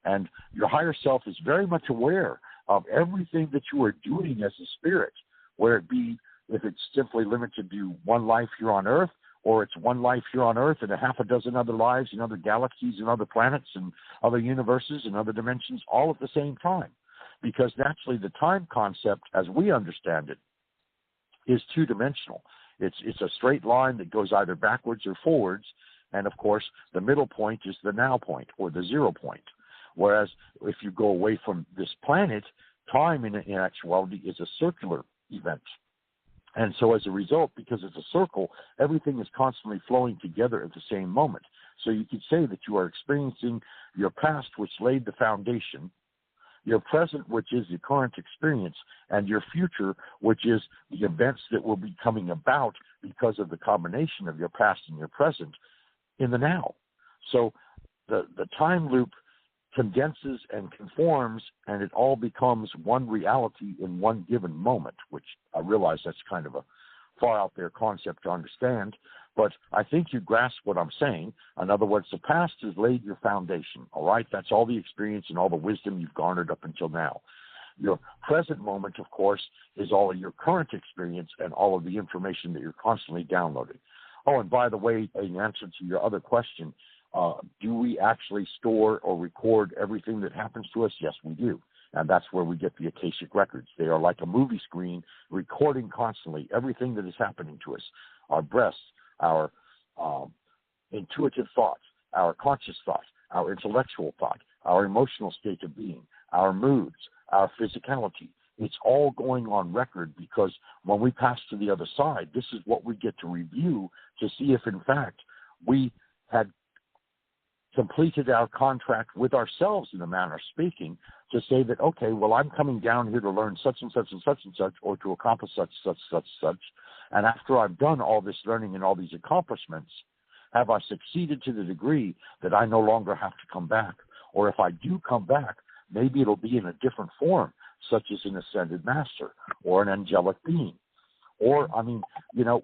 And your higher self is very much aware of everything that you are doing as a spirit, where it be if it's simply limited to one life here on Earth, or it's one life here on Earth and a half a dozen other lives in other galaxies and other planets and other universes and other dimensions all at the same time. Because naturally the time concept, as we understand it, is two-dimensional. It's a straight line that goes either backwards or forwards, and of course the middle point is the now point or the 0 point. Whereas if you go away from this planet, time in actuality is a circular event. And so as a result, because it's a circle, everything is constantly flowing together at the same moment. So you could say that you are experiencing your past, which laid the foundation, your present, which is the current experience, and your future, which is the events that will be coming about because of the combination of your past and your present in the now. So the time loop condenses and conforms, and it all becomes one reality in one given moment, which I realize that's kind of a far out there concept to understand, but I think you grasp what I'm saying. In other words, the past has laid your foundation, all right? That's all the experience and all the wisdom you've garnered up until now. Your present moment, of course, is all of your current experience and all of the information that you're constantly downloading. Oh, and by the way, in answer to your other question, do we actually store or record everything that happens to us? Yes, we do. And that's where we get the Akashic records. They are like a movie screen recording constantly everything that is happening to us. Our breaths, our intuitive thoughts, our conscious thought, our intellectual thought, our emotional state of being, our moods, our physicality. It's all going on record because when we pass to the other side, this is what we get to review to see if, in fact, we had completed our contract with ourselves, in a manner of speaking, to say that, okay, well, I'm coming down here to learn such and such and such and such, or to accomplish such, and after I've done all this learning and all these accomplishments, have I succeeded to the degree that I no longer have to come back? Or if I do come back, maybe it'll be in a different form, such as an ascended master or an angelic being. Or, I mean, you know,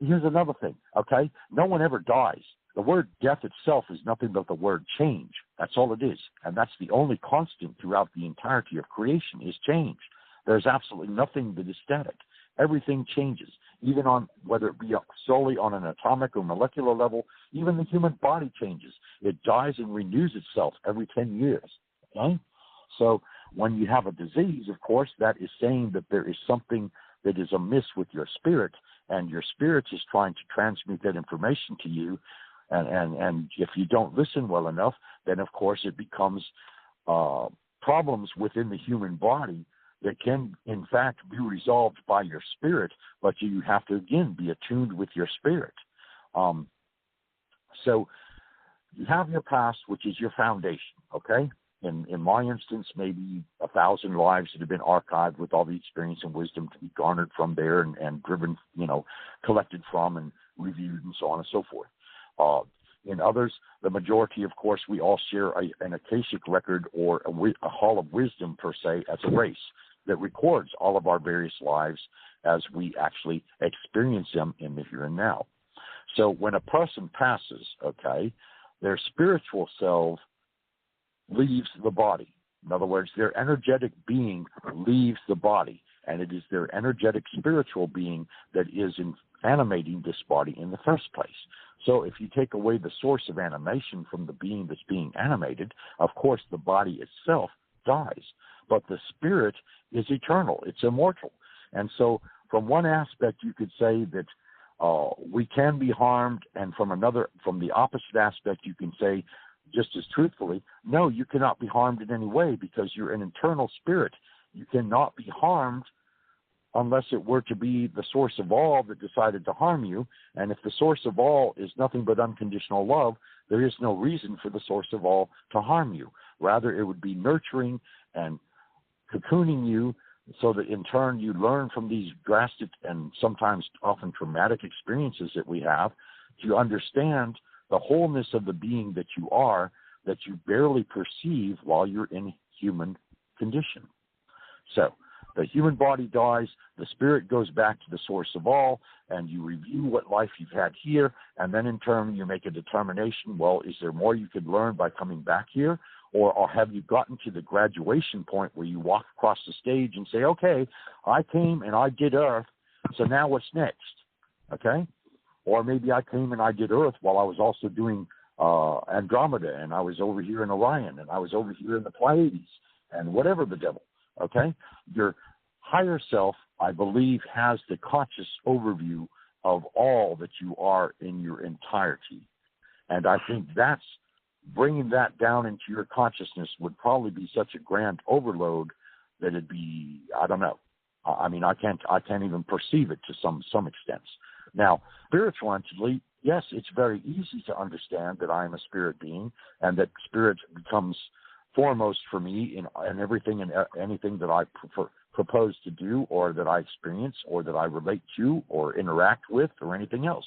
here's another thing, okay? No one ever dies. The word death itself is nothing but the word change. That's all it is. And that's the only constant throughout the entirety of creation is change. There's absolutely nothing that is static. Everything changes, even on whether it be solely on an atomic or molecular level. Even the human body changes. It dies and renews itself every 10 years. Okay? So when you have a disease, of course, that is saying that there is something that is amiss with your spirit, and your spirit is trying to transmit that information to you. And if you don't listen well enough, then, of course, it becomes problems within the human body that can, in fact, be resolved by your spirit, but you have to, again, be attuned with your spirit. So you have your past, which is your foundation, okay? In my instance, maybe 1,000 lives that have been archived with all the experience and wisdom to be garnered from there and driven, collected from and reviewed and so on and so forth. In others, the majority, of course, we all share an Akashic record or a hall of wisdom, per se, as a race that records all of our various lives as we actually experience them in the here and now. So when a person passes, okay, their spiritual self leaves the body. In other words, their energetic being leaves the body, and it is their energetic spiritual being that is animating this body in the first place. So if you take away the source of animation from the being that's being animated, of course the body itself dies. But the spirit is eternal. It's immortal. And so from one aspect, you could say that we can be harmed, and from the opposite aspect, you can say, just as truthfully, no, you cannot be harmed in any way because you're an eternal spirit. You cannot be harmed unless it were to be the source of all that decided to harm you. And if the source of all is nothing but unconditional love, there is no reason for the source of all to harm you. Rather, it would be nurturing and cocooning you so that in turn you learn from these drastic and sometimes often traumatic experiences that we have to understand the wholeness of the being that you are, that you barely perceive while you're in human condition. So the human body dies, the spirit goes back to the source of all, and you review what life you've had here, and then in turn you make a determination, well, is there more you could learn by coming back here? Or have you gotten to the graduation point where you walk across the stage and say, okay, I came and I did Earth, so now what's next? Okay? Or maybe I came and I did Earth while I was also doing Andromeda, and I was over here in Orion, and I was over here in the Pleiades, and whatever the devil. Okay? Your higher self I believe, has the conscious overview of all that you are in your entirety. And I think that's bringing that down into your consciousness would probably be such a grand overload that it'd be, I don't know. I mean, I can't even perceive it to some extent. Now, spiritual entity, yes, it's very easy to understand that I am a spirit being and that spirit becomes foremost for me in everything and anything that I propose to do or that I experience or that I relate to or interact with or anything else.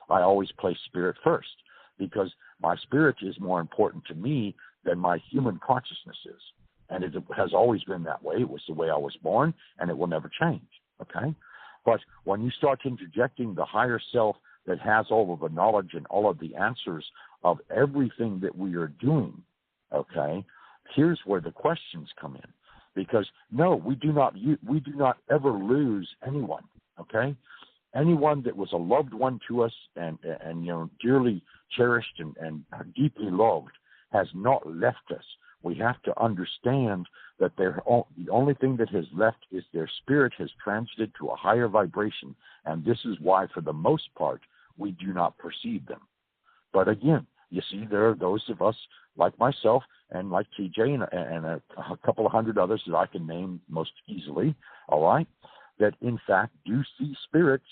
I always place spirit first because my spirit is more important to me than my human consciousness is. And it has always been that way. It was the way I was born, and it will never change, okay? But when you start interjecting the higher self that has all of the knowledge and all of the answers of everything that we are doing, okay, here's where the questions come in. Because, no, we do not ever lose anyone, okay? Anyone that was a loved one to us and dearly cherished and deeply loved has not left us. We have to understand that the only thing that has left is their spirit has transited to a higher vibration, and this is why, for the most part, we do not perceive them. But again, you see, there are those of us like myself and like TJ and a couple of hundred others that I can name most easily, all right, that in fact do see spirits,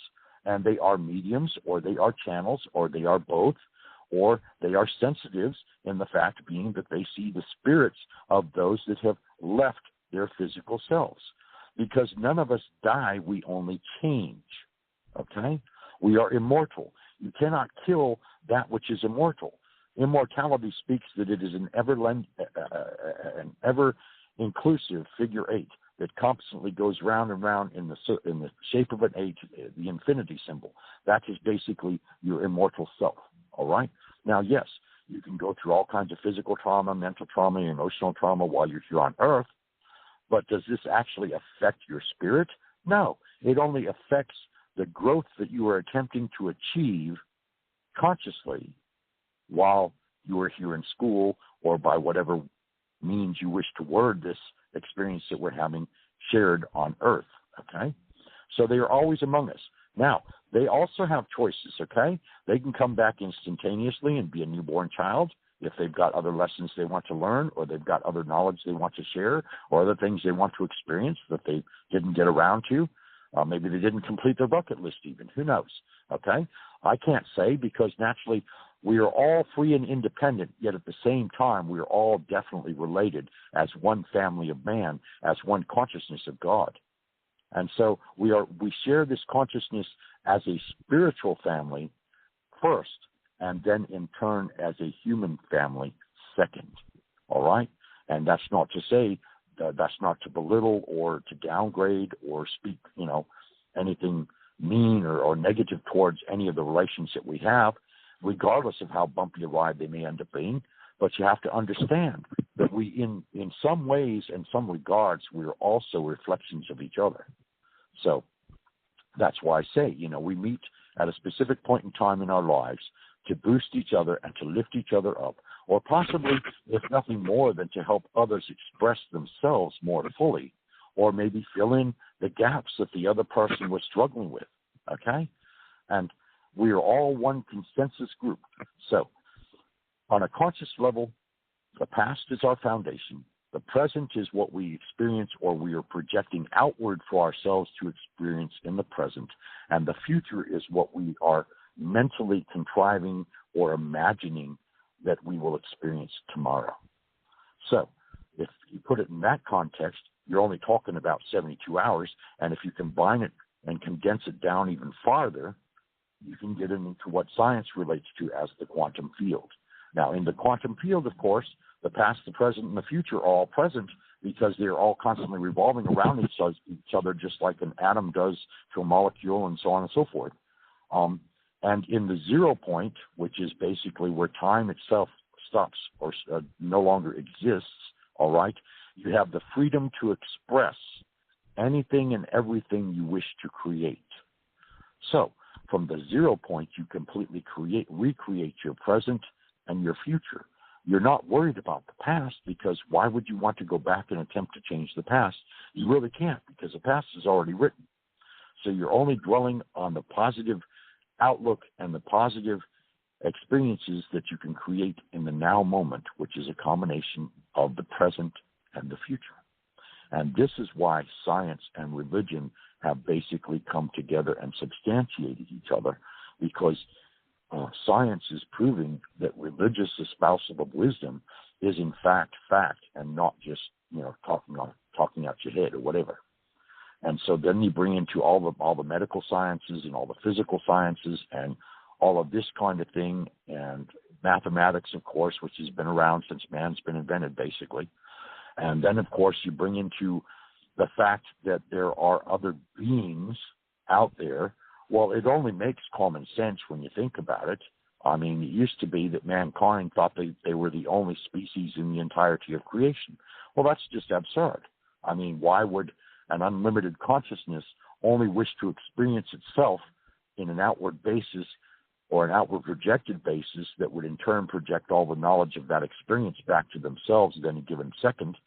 and they are mediums or they are channels or they are both, or they are sensitives in the fact being that they see the spirits of those that have left their physical selves. Because none of us die, we only change, okay? We are immortal. You cannot kill that which is immortal. Immortality speaks that it is an ever-inclusive figure eight that constantly goes round and round in the shape of an eight, the infinity symbol. That is basically your immortal self, all right? Now, yes, you can go through all kinds of physical trauma, mental trauma, emotional trauma while you're here on Earth, but does this actually affect your spirit? No, it only affects the growth that you are attempting to achieve consciously while you are here in school or by whatever means you wish to word this experience that we're having shared on Earth, okay? So they are always among us. Now, they also have choices, okay? They can come back instantaneously and be a newborn child if they've got other lessons they want to learn or they've got other knowledge they want to share or other things they want to experience that they didn't get around to. Maybe they didn't complete their bucket list even. Who knows, okay? I can't say because naturally we are all free and independent, yet at the same time we are all definitely related as one family of man, as one consciousness of God. And so we share this consciousness as a spiritual family first, and then in turn as a human family second, all right? And that's not to say, that's not to belittle or to downgrade or speak, anything mean or negative towards any of the relations that we have, regardless of how bumpy a ride they may end up being. But you have to understand that we, in some ways and some regards, we're also reflections of each other. So that's why I say, we meet at a specific point in time in our lives to boost each other and to lift each other up, or possibly, if nothing more, than to help others express themselves more fully, or maybe fill in the gaps that the other person was struggling with, okay? And we are all one consensus group. So on a conscious level, the past is our foundation. The present is what we experience or we are projecting outward for ourselves to experience in the present. And the future is what we are mentally contriving or imagining that we will experience tomorrow. So if you put it in that context, you're only talking about 72 hours. And if you combine it and condense it down even farther, you can get into what science relates to as the quantum field. Now, in the quantum field, of course, the past, the present, and the future are all present because they're all constantly revolving around each other, just like an atom does to a molecule and so on and so forth. And in the 0 point, which is basically where time itself stops or no longer exists, all right, you have the freedom to express anything and everything you wish to create. So from the 0 point, you completely recreate your present and your future. You're not worried about the past because why would you want to go back and attempt to change the past? You really can't because the past is already written. So you're only dwelling on the positive outlook and the positive experiences that you can create in the now moment, which is a combination of the present and the future. And this is why science and religion have basically come together and substantiated each other, because science is proving that religious espousal of wisdom is in fact and not just, talking out your head or whatever. And so then you bring into all the medical sciences and all the physical sciences and all of this kind of thing, and mathematics, of course, which has been around since man's been invented, basically. And then, of course, you bring into the fact that there are other beings out there. Well, it only makes common sense when you think about it. I mean, it used to be that mankind thought they were the only species in the entirety of creation. Well, that's just absurd. I mean, why would an unlimited consciousness only wish to experience itself in an outward basis or an outward projected basis that would in turn project all the knowledge of that experience back to themselves at any given second?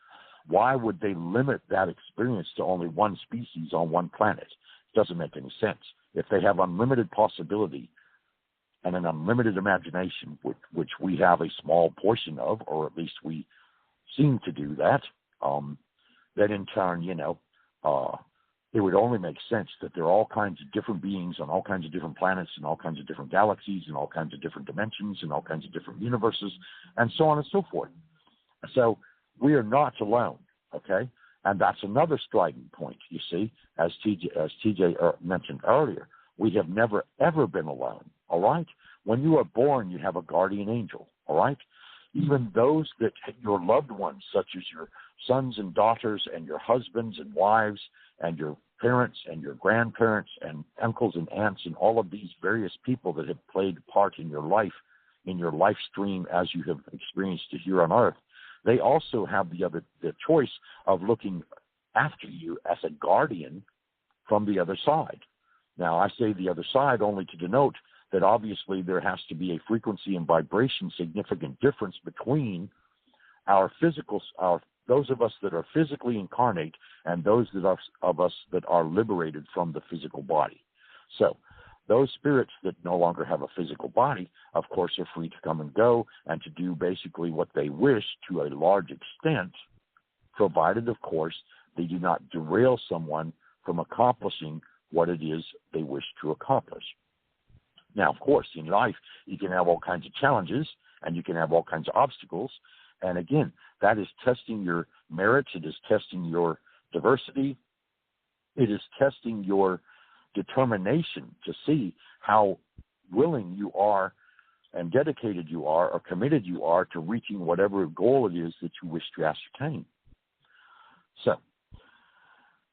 Why would they limit that experience to only one species on one planet? It doesn't make any sense. If they have unlimited possibility and an unlimited imagination, which we have a small portion of, or at least we seem to do that, then in turn, it would only make sense that there are all kinds of different beings on all kinds of different planets and all kinds of different galaxies and all kinds of different dimensions and all kinds of different universes and so on and so forth. So we are not alone, okay? And that's another strident point, you see, as TJ mentioned earlier. We have never, ever been alone, all right? When you are born, you have a guardian angel, all right? Even those that your loved ones, such as your sons and daughters and your husbands and wives and your parents and your grandparents and uncles and aunts and all of these various people that have played part in your life stream as you have experienced it here on earth, they also have the choice of looking after you as a guardian from the other side. Now, I say the other side only to denote that obviously there has to be a frequency and vibration significant difference between those of us that are physically incarnate and those of us that are liberated from the physical body. So those spirits that no longer have a physical body, of course, are free to come and go and to do basically what they wish to a large extent, provided, of course, they do not derail someone from accomplishing what it is they wish to accomplish. Now, of course, in life, you can have all kinds of challenges and you can have all kinds of obstacles. And again, that is testing your merits. It is testing your diversity. It is testing your determination to see how willing you are and dedicated you are or committed you are to reaching whatever goal it is that you wish to ascertain. So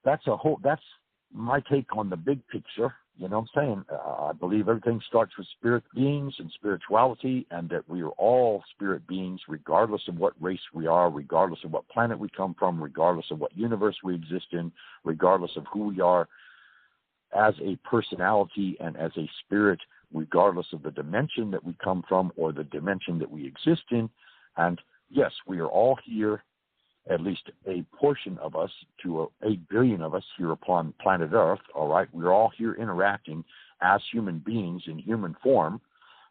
that's my take on the big picture. You know what I'm saying? I believe everything starts with spirit beings and spirituality, and that we are all spirit beings regardless of what race we are, regardless of what planet we come from, regardless of what universe we exist in, regardless of who we are as a personality and as a spirit, regardless of the dimension that we come from or the dimension that we exist in. And yes, we are all here, at least a portion of us, to 8 billion of us here upon planet Earth, all right? We're all here interacting as human beings in human form,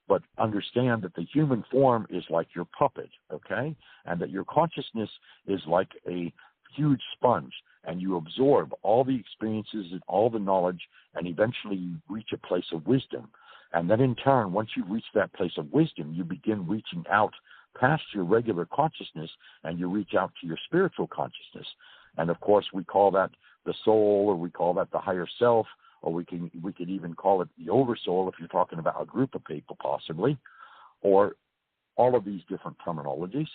but understand that the human form is like your puppet, okay? And that your consciousness is like a huge sponge, and you absorb all the experiences and all the knowledge, and eventually you reach a place of wisdom. And then in turn, once you reach that place of wisdom, you begin reaching out past your regular consciousness, and you reach out to your spiritual consciousness. And of course, we call that the soul, or we call that the higher self, or we could even call it the oversoul if you're talking about a group of people possibly, or all of these different terminologies.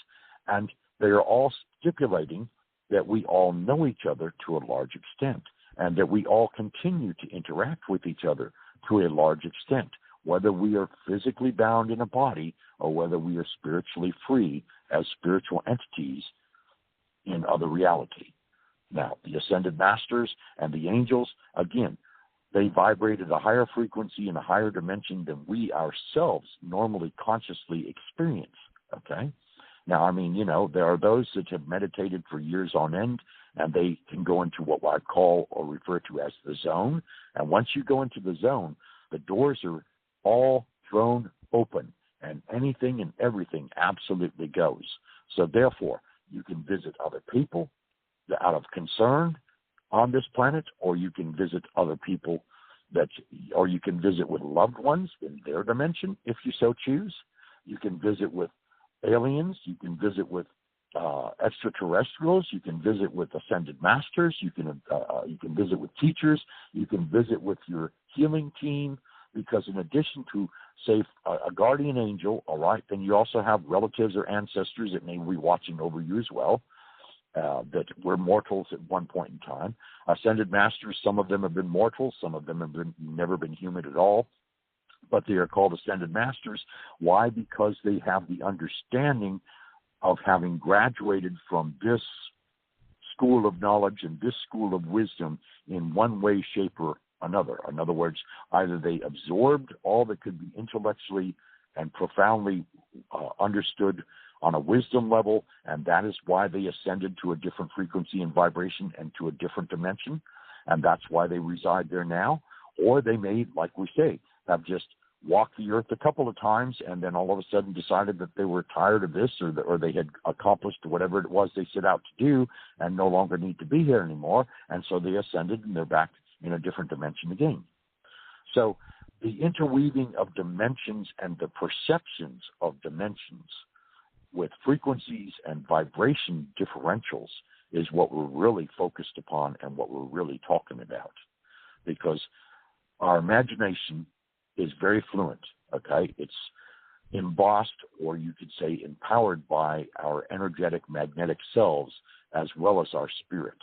And they are all stipulating that we all know each other to a large extent, and that we all continue to interact with each other to a large extent, whether we are physically bound in a body or whether we are spiritually free as spiritual entities in other reality. Now, the ascended masters and the angels, again, they vibrate at a higher frequency in a higher dimension than we ourselves normally consciously experience, okay? Now, I mean, there are those that have meditated for years on end, and they can go into what I call or refer to as the zone. And once you go into the zone, the doors are all thrown open, and anything and everything absolutely goes. So therefore, you can visit other people out of concern on this planet, or you can visit other people or you can visit with loved ones in their dimension if you so choose. You can visit with aliens. You can visit with extraterrestrials. You can visit with ascended masters. You can visit with teachers. You can visit with your healing team, because in addition to, say, a guardian angel, all right, then you also have relatives or ancestors that may be watching over you as well, that were mortals at one point in time. Ascended masters, some of them have been mortals, some of them have never been human at all, but they are called ascended masters. Why? Because they have the understanding of having graduated from this school of knowledge and this school of wisdom in one way, shape, or another. In other words, either they absorbed all that could be intellectually and profoundly understood on a wisdom level, and that is why they ascended to a different frequency and vibration and to a different dimension, and that's why they reside there now. Or they may, like we say, have just walked the earth a couple of times and then all of a sudden decided that they were tired of this, or they had accomplished whatever it was they set out to do and no longer need to be here anymore, and so they ascended and they're back in a different dimension again. So the interweaving of dimensions and the perceptions of dimensions with frequencies and vibration differentials is what we're really focused upon and what we're really talking about, because our imagination is very fluent, okay? It's embossed, or you could say empowered by our energetic magnetic selves as well as our spirit,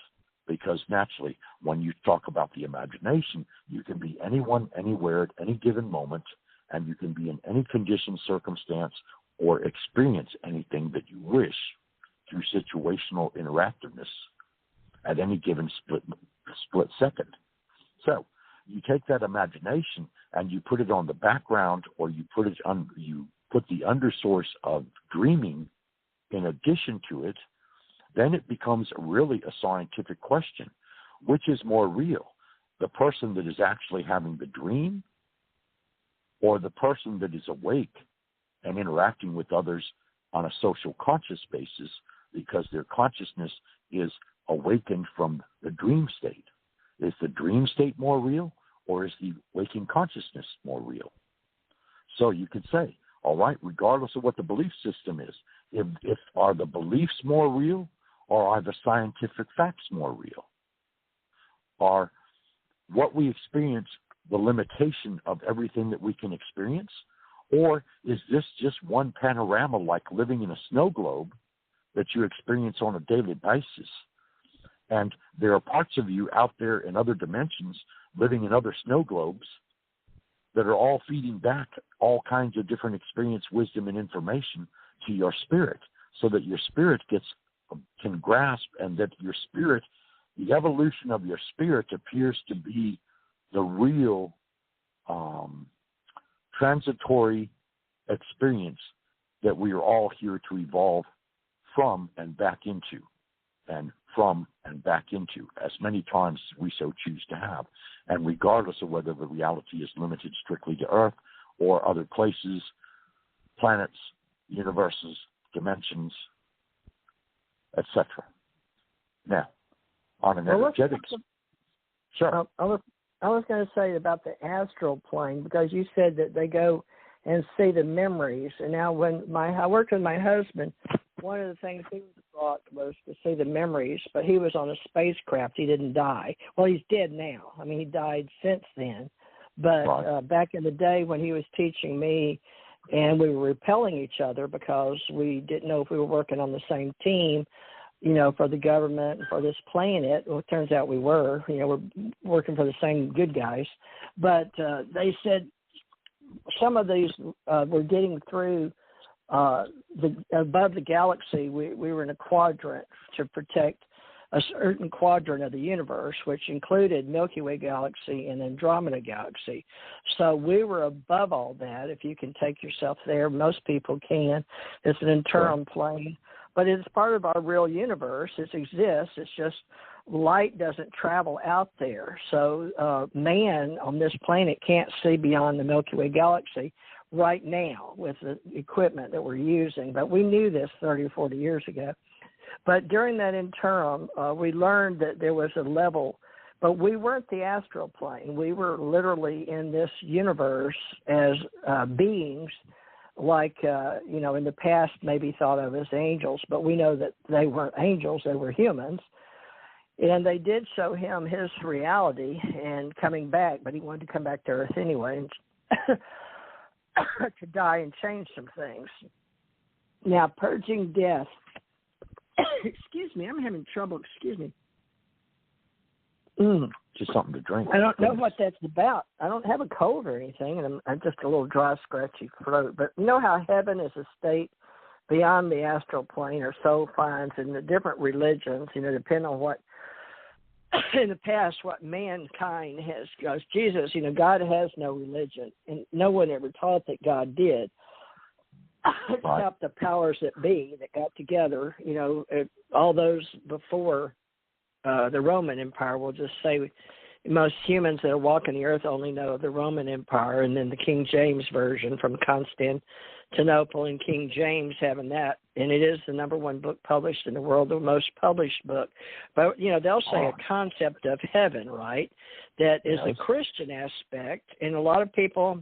because naturally when you talk about the imagination, you can be anyone, anywhere, at any given moment, and you can be in any condition, circumstance, or experience anything that you wish through situational interactiveness at any given split second. So you take that imagination and you put it on the background, or you put the undersource of dreaming in addition to it, then it becomes really a scientific question. Which is more real? The person that is actually having the dream, or the person that is awake and interacting with others on a social conscious basis, because their consciousness is awakened from the dream state? Is the dream state more real, or is the waking consciousness more real? So you could say, all right, regardless of what the belief system is, if are the beliefs more real, or are the scientific facts more real? Are what we experience the limitation of everything that we can experience? Or is this just one panorama, like living in a snow globe, that you experience on a daily basis? And there are parts of you out there in other dimensions living in other snow globes that are all feeding back all kinds of different experience, wisdom, and information to your spirit, so that your spirit can grasp, and that your spirit, the evolution of your spirit, appears to be the real transitory experience that we are all here to evolve from and back into, and from and back into as many times as we so choose to have, and regardless of whether the reality is limited strictly to Earth or other places, planets, universes, dimensions, etc. Now, on an energetics, sure. I was going to say about the astral plane, because you said that they go and see the memories. And now when I worked with my husband, one of the things he was taught was to see the memories, but he was on a spacecraft. He didn't die. Well, he's dead now. I mean, he died since then. But right. Back in the day when he was teaching me, and we were repelling each other because we didn't know if we were working on the same team, for the government and for this planet. Well, it turns out we were. We're working for the same good guys. But they said some of these were getting through above the galaxy. We were in a quadrant to protect a certain quadrant of the universe, which included Milky Way galaxy and Andromeda galaxy. So we were above all that. If you can take yourself there, most people can. It's an internal plane, but it's part of our real universe. It exists. It's just light doesn't travel out there. So man on this planet can't see beyond the Milky Way galaxy right now with the equipment that we're using. But we knew this 30 or 40 years ago. But during that interim, we learned that there was a level, but we weren't the astral plane. We were literally in this universe as beings, like, in the past maybe thought of as angels, but we know that they weren't angels, they were humans. And they did show him his reality and coming back, but he wanted to come back to Earth anyway and to die and change some things. Now, purging death. Excuse me, I'm having trouble. Excuse me. Just something to drink. I don't know what that's about. I don't have a cold or anything, and I'm just a little dry, scratchy throat. But you know how heaven is a state beyond the astral plane, or so finds in the different religions, depending on what, in the past, what mankind has. Because Jesus, God has no religion, and no one ever taught that God did. Except the powers that be that got together, all those before the Roman Empire. We'll just say most humans that are walking the earth only know of the Roman Empire, and then the King James Version from Constantinople, and King James having that. And it is the number one book published in the world, the most published book. But, they'll say a concept of heaven, right, that is a Christian aspect, and a lot of people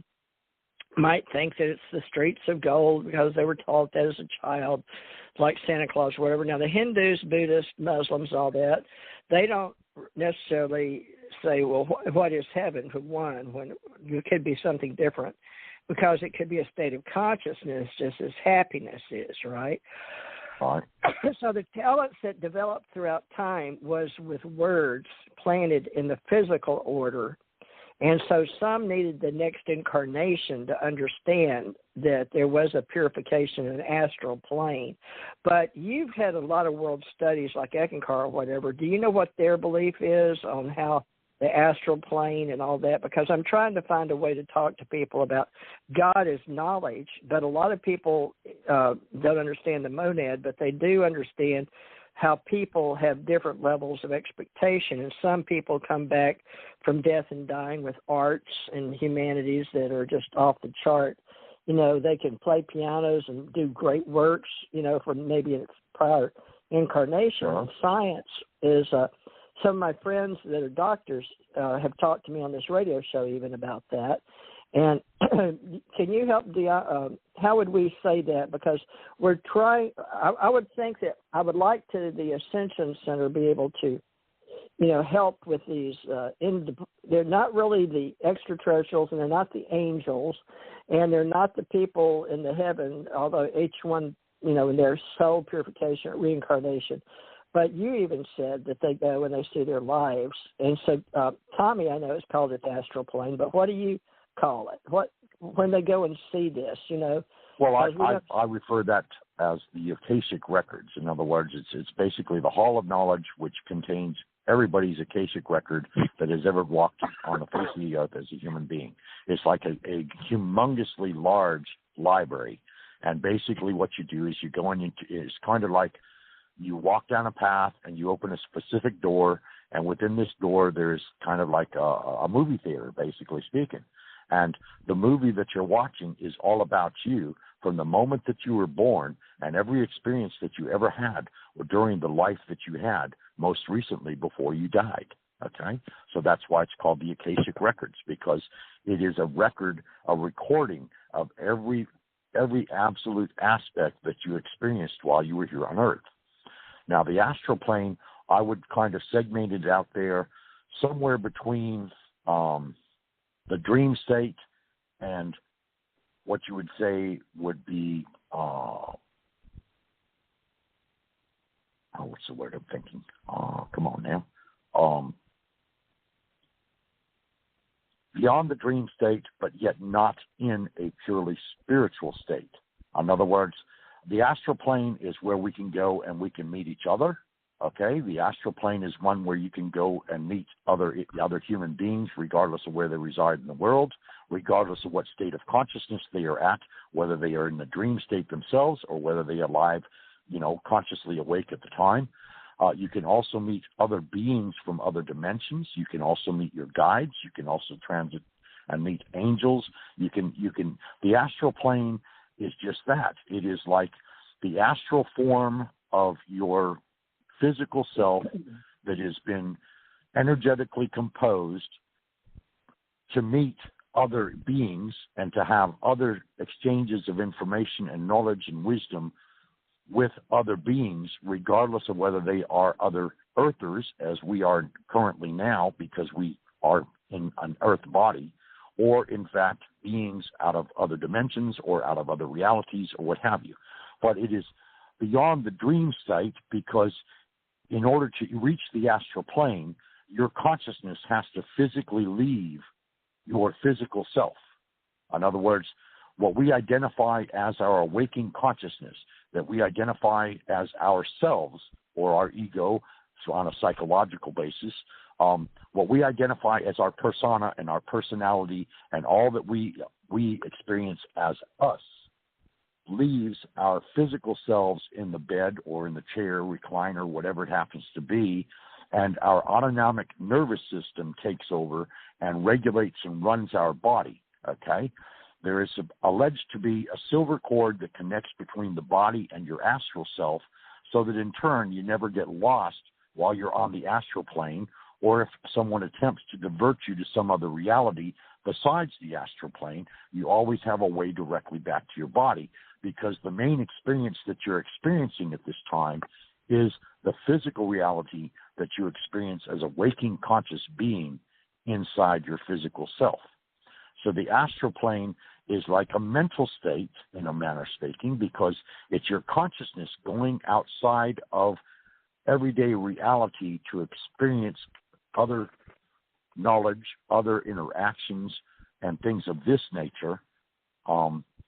might think that it's the streets of gold because they were taught that as a child, like Santa Claus or whatever. Now, the Hindus, Buddhists, Muslims, all that, they don't necessarily say, well, what is heaven for one, when it could be something different, because it could be a state of consciousness just as happiness is, right? Right. So the talents that developed throughout time was with words planted in the physical order. And so some needed the next incarnation to understand that there was a purification in the astral plane. But you've had a lot of world studies like Eckankar or whatever. Do you know what their belief is on how the astral plane and all that? Because I'm trying to find a way to talk to people about God as knowledge, but a lot of people don't understand the monad, but they do understand how people have different levels of expectation, and some people come back from death and dying with arts and humanities that are just off the chart. They can play pianos and do great works, from maybe its prior incarnation. And science is, some of my friends that are doctors have talked to me on this radio show even about that. And can you help, how would we say that? Because we're trying, I would think that I would like to, the Ascension Center, be able to, help with these, they're not really the extraterrestrials, and they're not the angels, and they're not the people in the heaven, although each one, in their soul purification or reincarnation. But you even said that they go and they see their lives. And so Tommy, I know, has called it the astral plane, but what do you call it? What when they go and see this, Well, I refer that as the Akashic records. In other words, it's basically the hall of knowledge, which contains everybody's Akashic record that has ever walked on the face of the earth as a human being. It's like a humongously large library, and basically what you do is you go in. It's kind of like you walk down a path and you open a specific door, and within this door there's kind of like a movie theater, basically speaking. And the movie that you're watching is all about you from the moment that you were born, and every experience that you ever had or during the life that you had most recently before you died. Okay? So that's why it's called the Akashic Records, because it is a record, a recording of every absolute aspect that you experienced while you were here on Earth. Now, the astral plane, I would kind of segment it out there somewhere between the dream state and what you would say would be, what's the word I'm thinking? Come on now. Beyond the dream state, but yet not in a purely spiritual state. In other words, the astral plane is where we can go and we can meet each other, Okay, the astral plane is one where you can go and meet other human beings, regardless of where they reside in the world, regardless of what state of consciousness they are at, whether they are in the dream state themselves or whether they are alive, consciously awake at the time. You can also meet other beings from other dimensions. You can also meet your guides. You can also transit and meet angels. The astral plane is just that. It is like the astral form of your physical self that has been energetically composed to meet other beings and to have other exchanges of information and knowledge and wisdom with other beings, regardless of whether they are other earthers, as we are currently now because we are in an earth body, or in fact beings out of other dimensions or out of other realities or what have you. But it is beyond the dream state, because in order to reach the astral plane, your consciousness has to physically leave your physical self. In other words, what we identify as our awakened consciousness, that we identify as ourselves or our ego, so on a psychological basis, what we identify as our persona and our personality and all that we experience as us, leaves our physical selves in the bed or in the chair, recliner, whatever it happens to be, and our autonomic nervous system takes over and regulates and runs our body, okay? There is alleged to be a silver cord that connects between the body and your astral self, so that in turn you never get lost while you're on the astral plane, or if someone attempts to divert you to some other reality besides the astral plane, you always have a way directly back to your body, because the main experience that you're experiencing at this time is the physical reality that you experience as a waking conscious being inside your physical self. So the astral plane is like a mental state, in a manner speaking, because it's your consciousness going outside of everyday reality to experience other knowledge, other interactions, and things of this nature,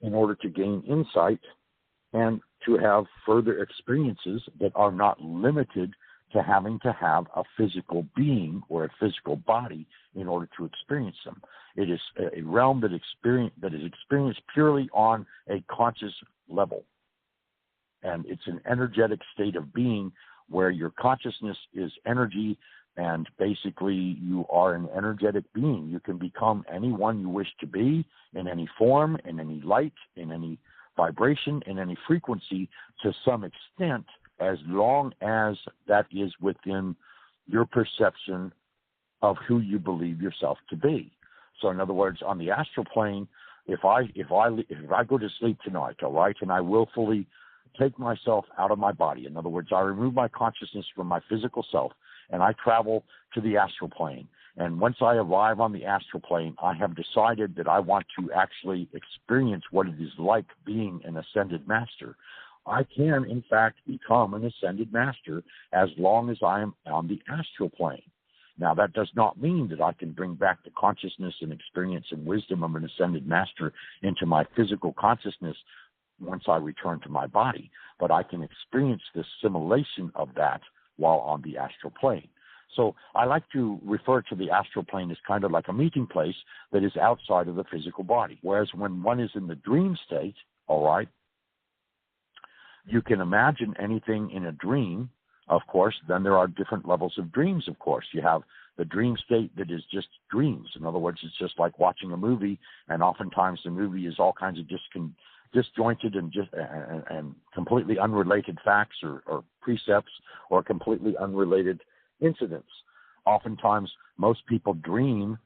in order to gain insight and to have further experiences that are not limited to having to have a physical being or a physical body in order to experience them. It is a realm that is experienced purely on a conscious level. And it's an energetic state of being where your consciousness is energy, and basically you are an energetic being. You can become anyone you wish to be, in any form, in any light, in any vibration, in any frequency, to some extent, as long as that is within your perception of who you believe yourself to be. So in other words, on the astral plane, if I go to sleep tonight, all right, and I willfully take myself out of my body, in other words, I remove my consciousness from my physical self, and I travel to the astral plane. And once I arrive on the astral plane, I have decided that I want to actually experience what it is like being an ascended master. I can, in fact, become an ascended master as long as I am on the astral plane. Now, that does not mean that I can bring back the consciousness and experience and wisdom of an ascended master into my physical consciousness once I return to my body, but I can experience the simulation of that while on the astral plane. So I like to refer to the astral plane as kind of like a meeting place that is outside of the physical body. Whereas when one is in the dream state, all right, you can imagine anything in a dream, of course. Then there are different levels of dreams, of course. You have the dream state that is just dreams. In other words, it's just like watching a movie, and oftentimes the movie is all kinds of disjointed and completely unrelated facts or precepts or completely unrelated incidents. Oftentimes, most people dream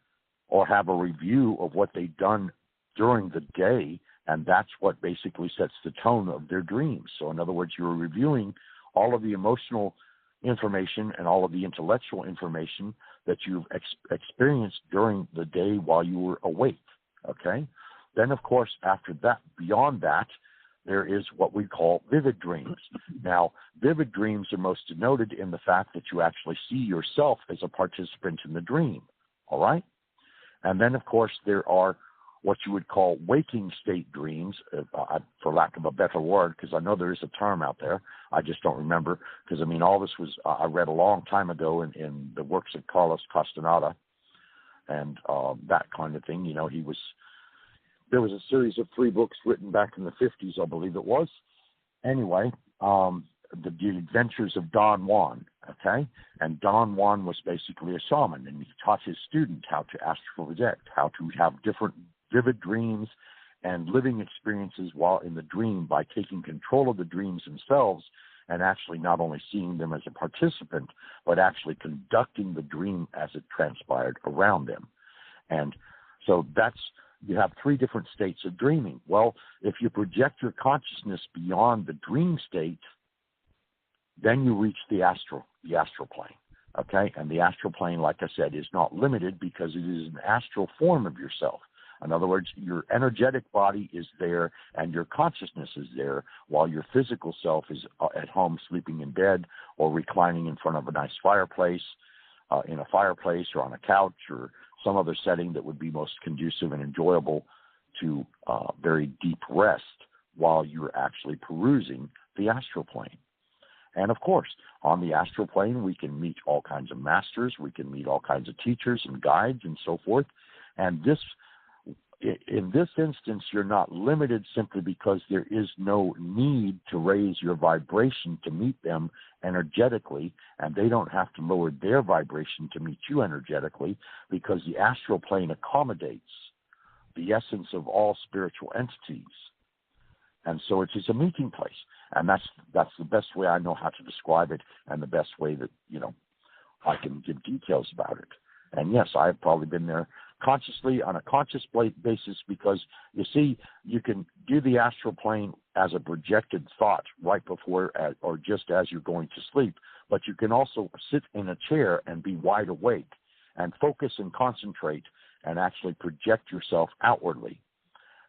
or have a review of what they've done during the day, and that's what basically sets the tone of their dreams. So in other words, you're reviewing all of the emotional information and all of the intellectual information that you've experienced during the day while you were awake, okay? Then, of course, after that, beyond that, there is what we call vivid dreams. Now, vivid dreams are most denoted in the fact that you actually see yourself as a participant in the dream, all right? And then, of course, there are what you would call waking state dreams, for lack of a better word, because I know there is a term out there. I just don't remember, because, I mean, all this was, I read a long time ago in the works of Carlos Castaneda and that kind of thing. You know, there was a series of 3 books written back in the 50s, I believe it was. Anyway, the Adventures of Don Juan, okay? And Don Juan was basically a shaman, and he taught his students how to astral project, how to have different vivid dreams and living experiences while in the dream by taking control of the dreams themselves and actually not only seeing them as a participant, but actually conducting the dream as it transpired around them. And so you have 3 different states of dreaming. Well, if you project your consciousness beyond the dream state, then you reach the astral plane, okay? And the astral plane, like I said, is not limited because it is an astral form of yourself. In other words, your energetic body is there and your consciousness is there while your physical self is at home sleeping in bed or reclining in front of a nice fireplace, in a fireplace or on a couch or some other setting that would be most conducive and enjoyable to very deep rest while you're actually perusing the astral plane. And, of course, on the astral plane, we can meet all kinds of masters. We can meet all kinds of teachers and guides and so forth. And in this instance, you're not limited simply because there is no need to raise your vibration to meet them energetically, and they don't have to lower their vibration to meet you energetically because the astral plane accommodates the essence of all spiritual entities. And so it is a meeting place. And that's the best way I know how to describe it and the best way that, you know, I can give details about it. And yes, I've probably been there consciously on a conscious basis because, you see, you can do the astral plane as a projected thought right before or just as you're going to sleep. But you can also sit in a chair and be wide awake and focus and concentrate and actually project yourself outwardly.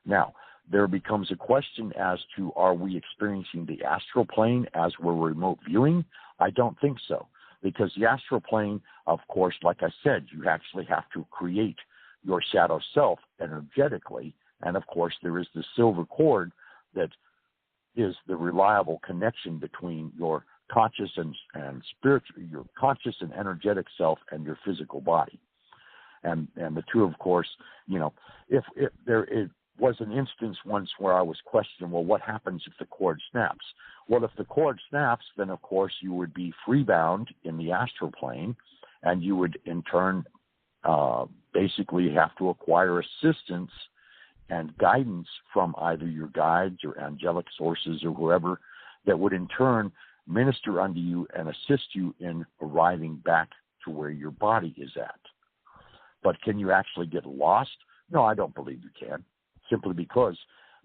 Now, there becomes a question as to, are we experiencing the astral plane as we're remote viewing? I don't think so, because the astral plane, of course, like I said, you actually have to create your shadow self energetically. And, of course, there is the silver cord that is the reliable connection between your conscious and spiritual, your conscious and energetic self and your physical body. And the two, of course, you know, if there was an instance once where I was questioning, well, what happens if the cord snaps? Well, if the cord snaps, then, of course, you would be freebound in the astral plane, and you would, in turn, basically have to acquire assistance and guidance from either your guides or angelic sources or whoever that would, in turn, minister unto you and assist you in arriving back to where your body is at. But can you actually get lost? No, I don't believe you can. Simply because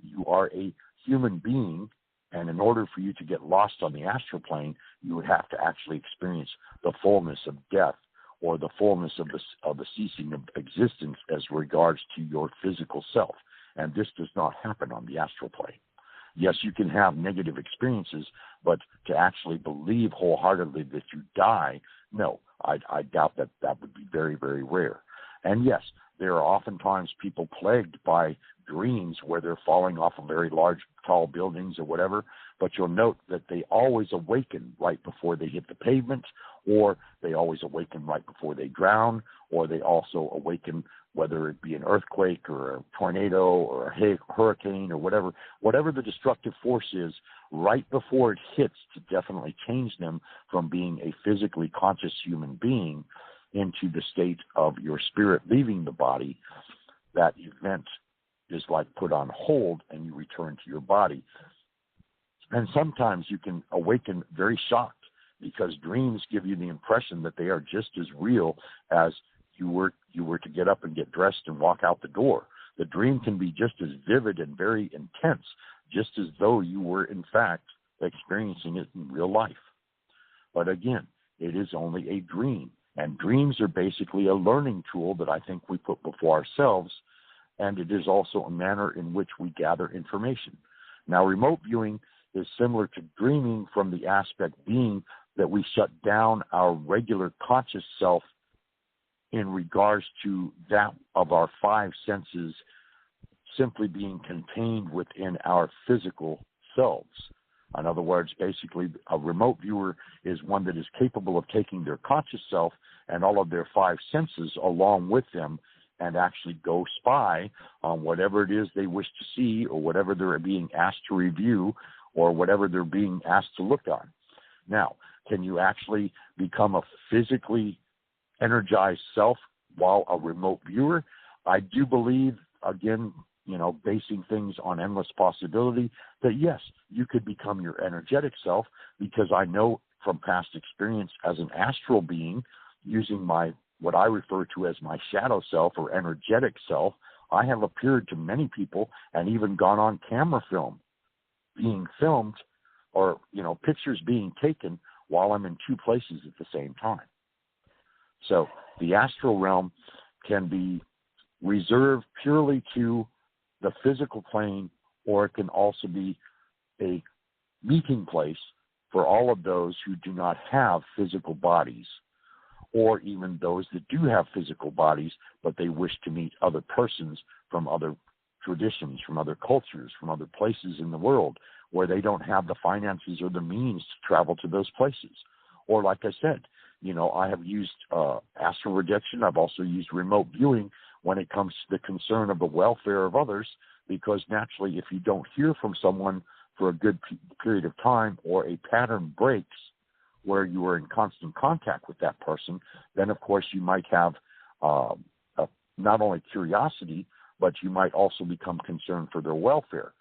you are a human being, and in order for you to get lost on the astral plane, you would have to actually experience the fullness of death or the fullness of the ceasing of existence as regards to your physical self. And this does not happen on the astral plane. Yes, you can have negative experiences, but to actually believe wholeheartedly that you die, no, I doubt that would be very, very rare. And yes, there are oftentimes people plagued by dreams where they're falling off of very large, tall buildings or whatever, but you'll note that they always awaken right before they hit the pavement, or they always awaken right before they drown, or they also awaken whether it be an earthquake or a tornado or a hurricane or whatever the destructive force is, right before it hits to definitely change them from being a physically conscious human being into the state of your spirit leaving the body. That event is like put on hold and you return to your body. And sometimes you can awaken very shocked because dreams give you the impression that they are just as real as you were to get up and get dressed and walk out the door. The dream can be just as vivid and very intense, just as though you were, in fact, experiencing it in real life. But again, it is only a dream. And dreams are basically a learning tool that I think we put before ourselves, and it is also a manner in which we gather information. Now, remote viewing is similar to dreaming from the aspect being that we shut down our regular conscious self in regards to that of our 5 senses simply being contained within our physical selves. In other words, basically, a remote viewer is one that is capable of taking their conscious self and all of their five senses along with them and actually go spy on whatever it is they wish to see or whatever they're being asked to review or whatever they're being asked to look on. Now, can you actually become a physically energized self while a remote viewer? I do believe, again, basing things on endless possibility, that yes, you could become your energetic self, because I know from past experience as an astral being, using what I refer to as my shadow self or energetic self, I have appeared to many people and even gone on camera film, being filmed, or pictures being taken while I'm in two places at the same time. So the astral realm can be reserved purely to the physical plane, or it can also be a meeting place for all of those who do not have physical bodies, or even those that do have physical bodies, but they wish to meet other persons from other traditions, from other cultures, from other places in the world, where they don't have the finances or the means to travel to those places. Or like I said, I have used astral projection. I've also used remote viewing when it comes to the concern of the welfare of others, because naturally, if you don't hear from someone for a good period of time, or a pattern breaks where you are in constant contact with that person, then of course you might have not only curiosity, but you might also become concerned for their welfare.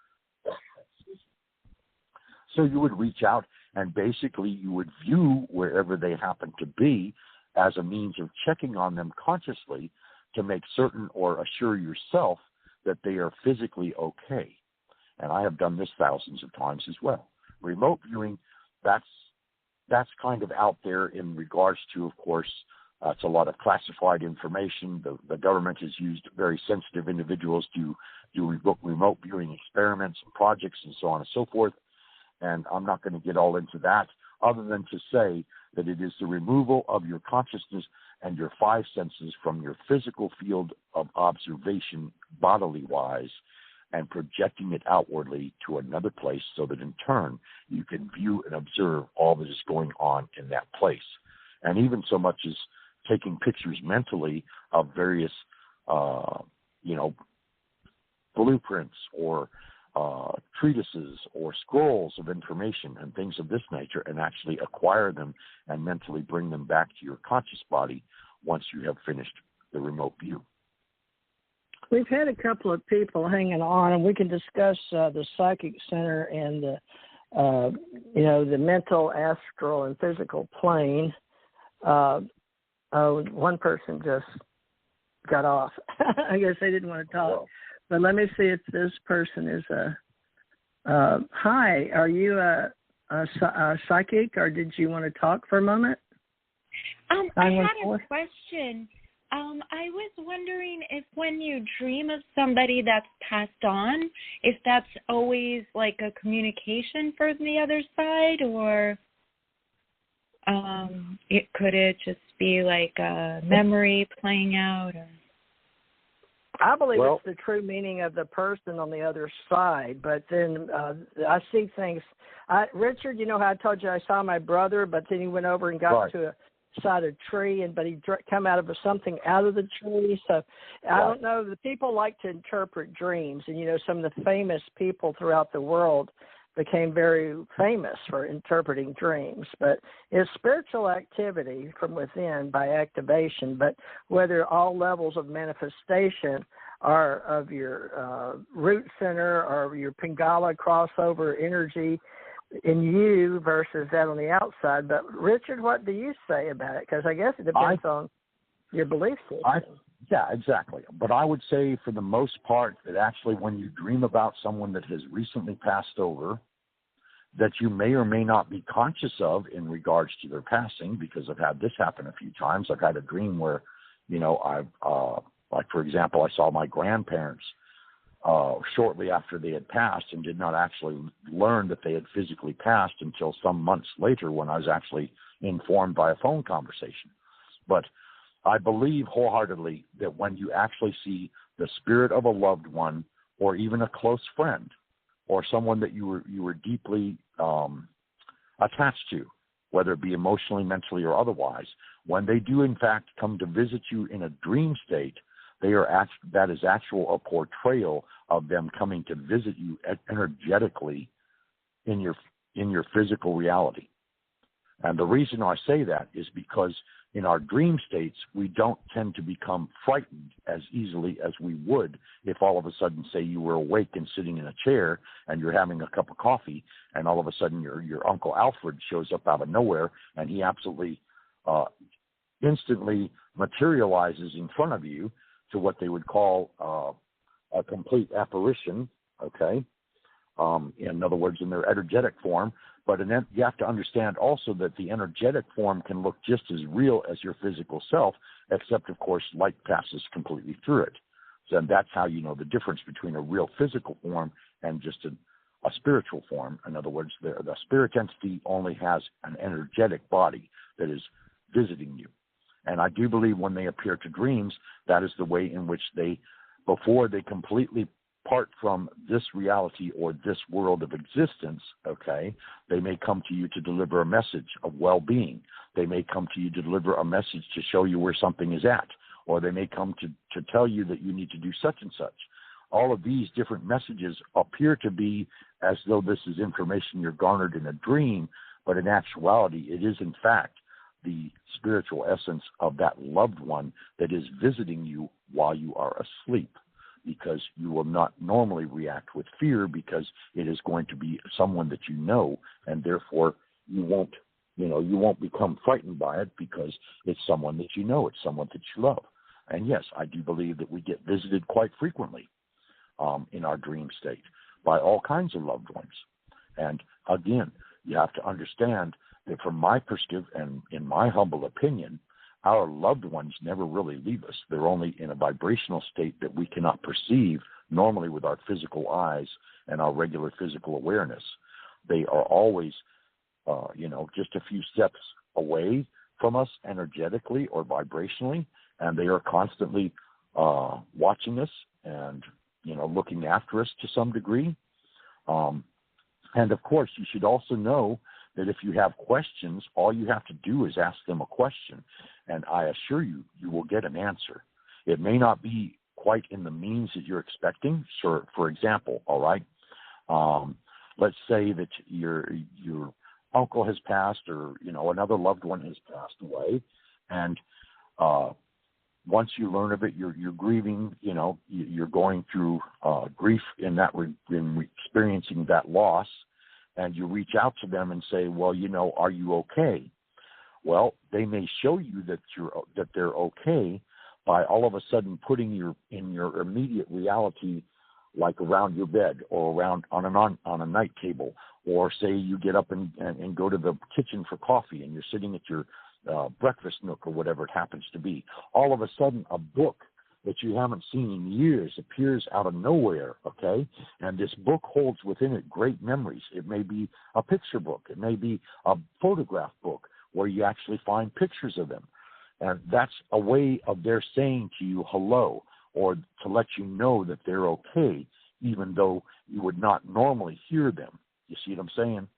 So you would reach out and basically you would view wherever they happen to be as a means of checking on them consciously to make certain or assure yourself that they are physically okay. And I have done this thousands of times as well. Remote viewing, that's kind of out there in regards to, of course, it's a lot of classified information. The government has used very sensitive individuals to do remote viewing experiments and projects and so on and so forth. And I'm not going to get all into that, other than to say that it is the removal of your consciousness and your five senses from your physical field of observation, bodily-wise, and projecting it outwardly to another place so that in turn you can view and observe all that is going on in that place. And even so much as taking pictures mentally of various, blueprints or treatises or scrolls of information and things of this nature, and actually acquire them and mentally bring them back to your conscious body once you have finished the remote view. We've had a couple of people hanging on, and we can discuss the psychic center and the mental, astral, and physical plane. One person just got off. I guess they didn't want to talk. But let me see if this person is hi, are you a psychic, or did you want to talk for a moment? I had a question. I was wondering if when you dream of somebody that's passed on, if that's always like a communication from the other side, or could it just be like a memory playing out? Or? I believe it's the true meaning of the person on the other side, but then I see things. Richard, how I told you I saw my brother, but then he went over and got to a side of a tree, but he come out of something out of the tree. So I don't know. The people like to interpret dreams, and some of the famous people throughout the world became very famous for interpreting dreams. But it's spiritual activity from within by activation, but whether all levels of manifestation are of your root center or your Pingala crossover energy in you versus that on the outside. But Richard, what do you say about it? Because I guess it depends on your belief system. Yeah, exactly. But I would say for the most part that actually when you dream about someone that has recently passed over, that you may or may not be conscious of in regards to their passing, because I've had this happen a few times. I've had a dream where, like for example, I saw my grandparents shortly after they had passed and did not actually learn that they had physically passed until some months later when I was actually informed by a phone conversation. But I believe wholeheartedly that when you actually see the spirit of a loved one or even a close friend, or someone that you were deeply attached to, whether it be emotionally, mentally, or otherwise, when they do in fact come to visit you in a dream state, that is actual a portrayal of them coming to visit you energetically in your physical reality. And the reason I say that is because in our dream states, we don't tend to become frightened as easily as we would if all of a sudden, say, you were awake and sitting in a chair and you're having a cup of coffee, and all of a sudden your Uncle Alfred shows up out of nowhere, and he absolutely instantly materializes in front of you to what they would call a complete apparition, okay? In other words, in their energetic form. But you have to understand also that the energetic form can look just as real as your physical self, except, of course, light passes completely through it. So that's how you know the difference between a real physical form and just a spiritual form. In other words, the spirit entity only has an energetic body that is visiting you. And I do believe when they appear to dreams, that is the way in which before they completely part from this reality or this world of existence, okay, they may come to you to deliver a message of well-being. They may come to you to deliver a message to show you where something is at, or they may come to tell you that you need to do such and such. All of these different messages appear to be as though this is information you're garnered in a dream, but in actuality, it is in fact the spiritual essence of that loved one that is visiting you while you are asleep, because you will not normally react with fear because it is going to be someone that you know, and therefore you won't become frightened by it because it's someone that you know, it's someone that you love. And yes, I do believe that we get visited quite frequently in our dream state by all kinds of loved ones. And again, you have to understand that from my perspective and in my humble opinion, our loved ones never really leave us. They're only in a vibrational state that we cannot perceive normally with our physical eyes and our regular physical awareness. They are always, just a few steps away from us energetically or vibrationally, and they are constantly watching us and, looking after us to some degree. And, of course, you should also know that if you have questions, all you have to do is ask them a question, and I assure you, you will get an answer. It may not be quite in the means that you're expecting. So, for example, all right, let's say that your uncle has passed, or another loved one has passed away, and once you learn of it, you're grieving. You're going through grief in experiencing that loss. And you reach out to them and say, well, are you okay? Well, they may show you that they're okay by all of a sudden putting in your immediate reality, like around your bed or around on a night table, or say you get up and go to the kitchen for coffee and you're sitting at your breakfast nook or whatever it happens to be. All of a sudden, a book that you haven't seen in years appears out of nowhere, okay? And this book holds within it great memories. It may be a picture book. It may be a photograph book where you actually find pictures of them. And that's a way of their saying to you hello, or to let you know that they're okay, even though you would not normally hear them. You see what I'm saying?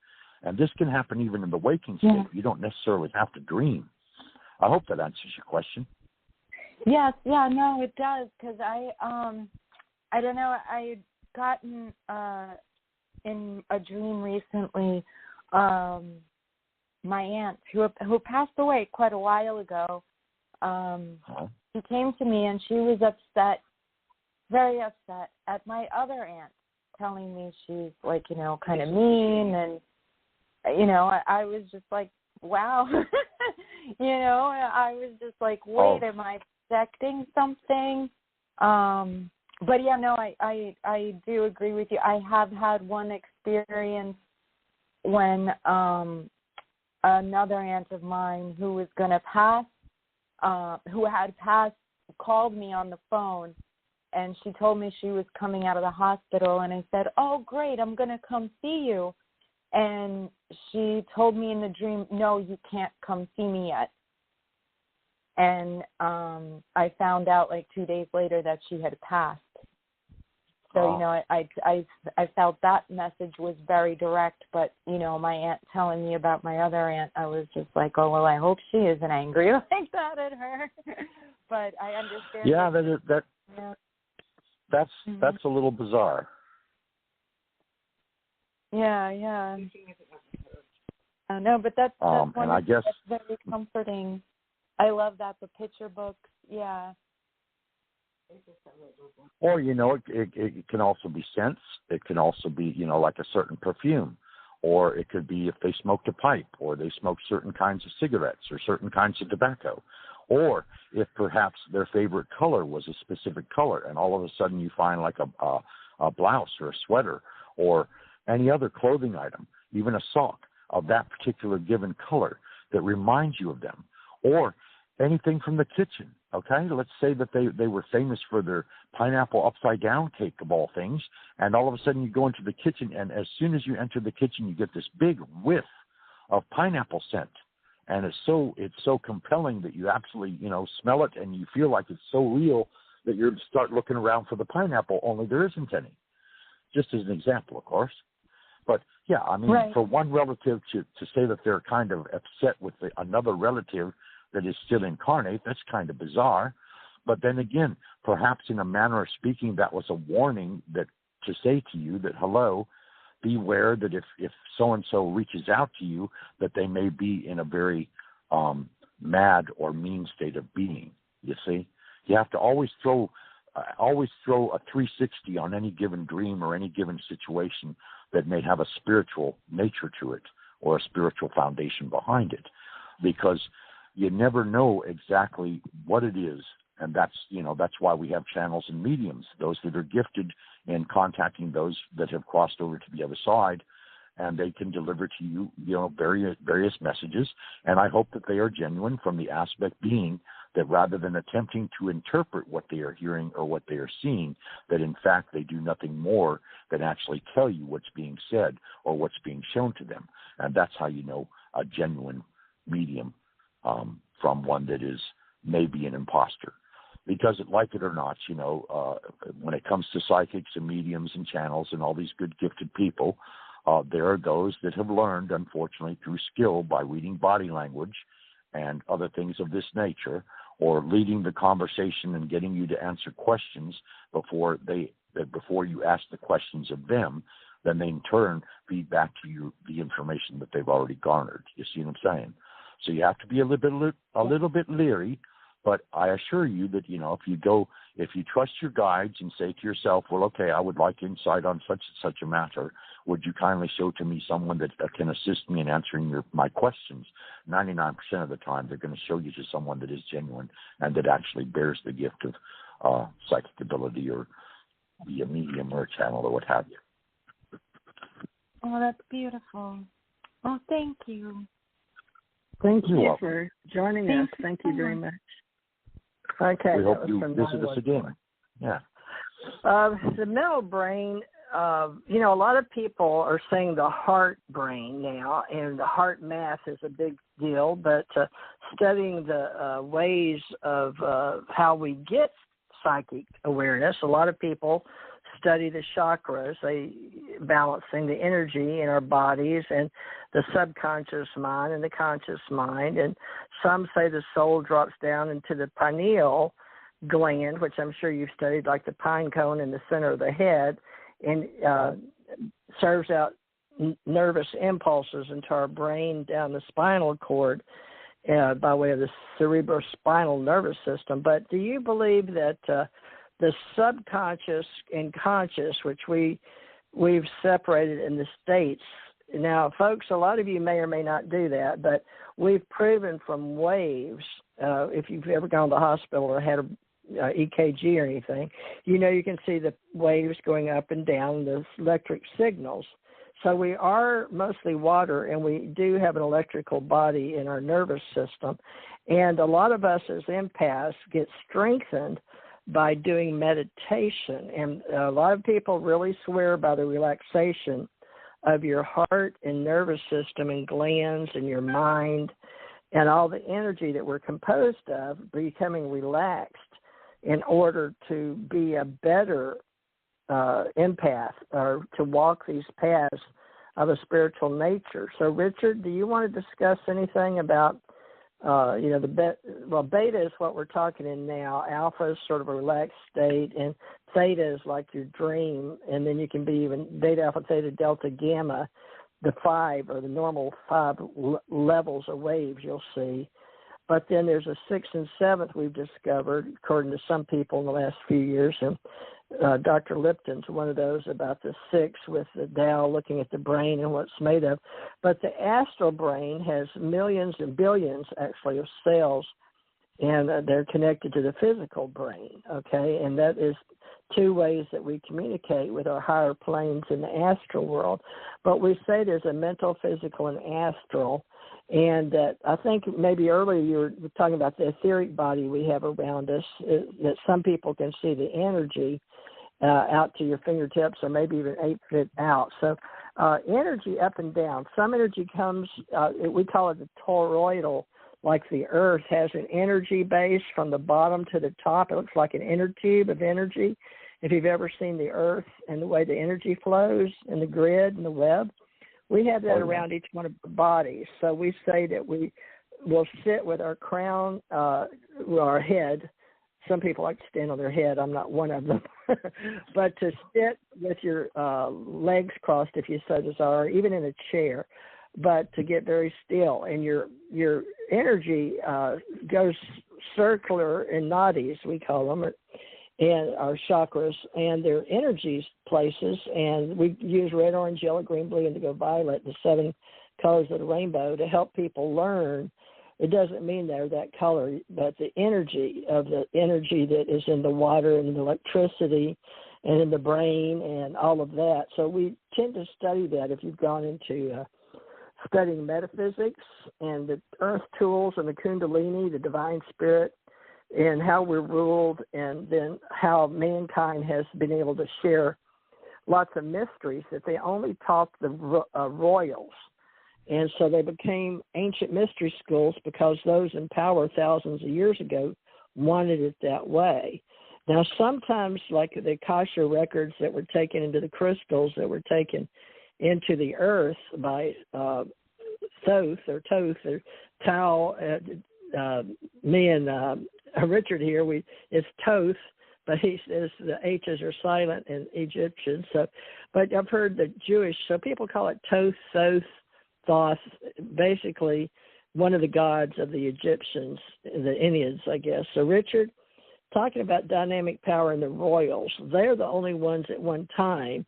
And this can happen even in the waking state. Yeah. You don't necessarily have to dream. I hope that answers your question. Yes, no, it does, because I don't know, I had gotten in a dream recently, my aunt, who passed away quite a while ago, she came to me and she was upset, very upset at my other aunt, telling me she's like, kind of mean, and, I was just like, wow, I was just like, wait, am I expecting something? But yeah, no, I do agree with you. I have had one experience when another aunt of mine who was going to pass, who had passed, called me on the phone, and she told me she was coming out of the hospital, and I said, oh, great, I'm going to come see you. And she told me in the dream, no, you can't come see me yet. And I found out like 2 days later that she had passed. So, I felt that message was very direct, but, my aunt telling me about my other aunt, I was just like, oh, well, I hope she isn't angry like that at her. But I understand. Yeah, that's a little bizarre. Yeah. No, but that's and I guess that's very comforting. I love that, the picture books, yeah. Or, it can also be scents. It can also be, like a certain perfume. Or it could be if they smoked a pipe, or they smoked certain kinds of cigarettes or certain kinds of tobacco. Or if perhaps their favorite color was a specific color, and all of a sudden you find like a blouse or a sweater or any other clothing item, even a sock of that particular given color that reminds you of them. Or anything from the kitchen, okay? Let's say that they were famous for their pineapple upside-down cake of all things, and all of a sudden you go into the kitchen, and as soon as you enter the kitchen, you get this big whiff of pineapple scent. And it's so compelling that you absolutely, smell it, and you feel like it's so real that you start looking around for the pineapple, only there isn't any. Just as an example, of course. But, yeah, I mean, right. For one relative to say that they're kind of upset with another relative that is still incarnate, that's kind of bizarre. But then again, perhaps in a manner of speaking, that was a warning that to say to you that, hello, beware that if so-and-so reaches out to you, that they may be in a very mad or mean state of being, you see? You have to always throw a 360 on any given dream or any given situation that may have a spiritual nature to it or a spiritual foundation behind it, because you never know exactly what it is. And that's why we have channels and mediums, those that are gifted in contacting those that have crossed over to the other side, and they can deliver to you, various messages. And I hope that they are genuine from the aspect being that rather than attempting to interpret what they are hearing or what they are seeing, that in fact they do nothing more than actually tell you what's being said or what's being shown to them. And that's how you know a genuine medium from one that is maybe an imposter. Because like it or not, when it comes to psychics and mediums and channels and all these good gifted people, there are those that have learned, unfortunately, through skill by reading body language and other things of this nature, or leading the conversation and getting you to answer questions before you ask the questions of them, then they in turn feed back to you the information that they've already garnered. You see what I'm saying? So you have to be a little bit leery. But I assure you that, if you trust your guides and say to yourself, well, okay, I would like insight on such and such a matter. Would you kindly show to me someone that can assist me in answering my questions? 99% of the time, they're going to show you to someone that is genuine and that actually bears the gift of psychic ability or be a medium or a channel or what have you. Oh, that's beautiful. Oh, thank you. Thank you welcome. for joining us. Thank you very much. Okay. We hope you visit us again. Yeah. The middle brain, a lot of people are saying the heart brain now, and the heart math is a big deal, but studying the ways of how we get psychic awareness, a lot of people study the chakras, balancing the energy in our bodies and the subconscious mind and the conscious mind. And some say the soul drops down into the pineal gland, which I'm sure you've studied, like the pine cone in the center of the head, and serves out nervous impulses into our brain down the spinal cord by way of the cerebrospinal nervous system. But do you believe that the subconscious and conscious, which we've separated in the States. Now, folks, a lot of you may or may not do that, but we've proven from waves, if you've ever gone to the hospital or had a EKG or anything, you can see the waves going up and down, the electric signals. So we are mostly water, and we do have an electrical body in our nervous system. And a lot of us as empaths get strengthened by doing meditation. And a lot of people really swear by the relaxation of your heart and nervous system and glands and your mind and all the energy that we're composed of becoming relaxed in order to be a better empath or to walk these paths of a spiritual nature. So, Richard, do you want to discuss anything about, beta is what we're talking in now. Alpha is sort of a relaxed state, and theta is like your dream, and then you can be even beta, alpha, theta, delta, gamma, the 5 or the normal 5 levels or waves you'll see. But then there's a 6th and 7th we've discovered, according to some people in the last few years. And Dr. Lipton's one of those about the 6 with the Tao looking at the brain and what it's made of. But the astral brain has millions and billions, actually, of cells, and they're connected to the physical brain, okay? And that is 2 ways that we communicate with our higher planes in the astral world. But we say there's a mental, physical, and astral. And I think maybe earlier you were talking about the etheric body we have around us, that some people can see the energy out to your fingertips or maybe even 8 feet out. So energy up and down. Some energy comes, we call it the toroidal, like the earth has an energy base from the bottom to the top. It looks like an inner tube of energy. If you've ever seen the earth and the way the energy flows in the grid and the web, we have that around each one of our bodies. So we say that we will sit with our crown, our head. Some people like to stand on their head. I'm not one of them. But to sit with your legs crossed, if you so desire, even in a chair, but to get very still. And your energy goes circular in nadis, we call them, and our chakras, and their energies places, and we use red, orange, yellow, green, blue, indigo, violet, the 7 colors of the rainbow, to help people learn. It doesn't mean they're that color, but the energy that is in the water and in the electricity and in the brain and all of that. So we tend to study that if you've gone into studying metaphysics and the earth tools and the kundalini, the divine spirit, and how we're ruled, and then how mankind has been able to share lots of mysteries that they only taught the royals. And so they became ancient mystery schools because those in power thousands of years ago wanted it that way. Now, sometimes, like the Akasha records that were taken into the crystals that were taken into the earth by Thoth or Tao, me and Richard here, it's Thoth, but he says the H's are silent in Egyptian. So, but I've heard the Jewish, so people call it Thoth, Thoth, basically one of the gods of the Egyptians, the Indians, I guess. So, Richard, talking about dynamic power and the royals, they're the only ones at one time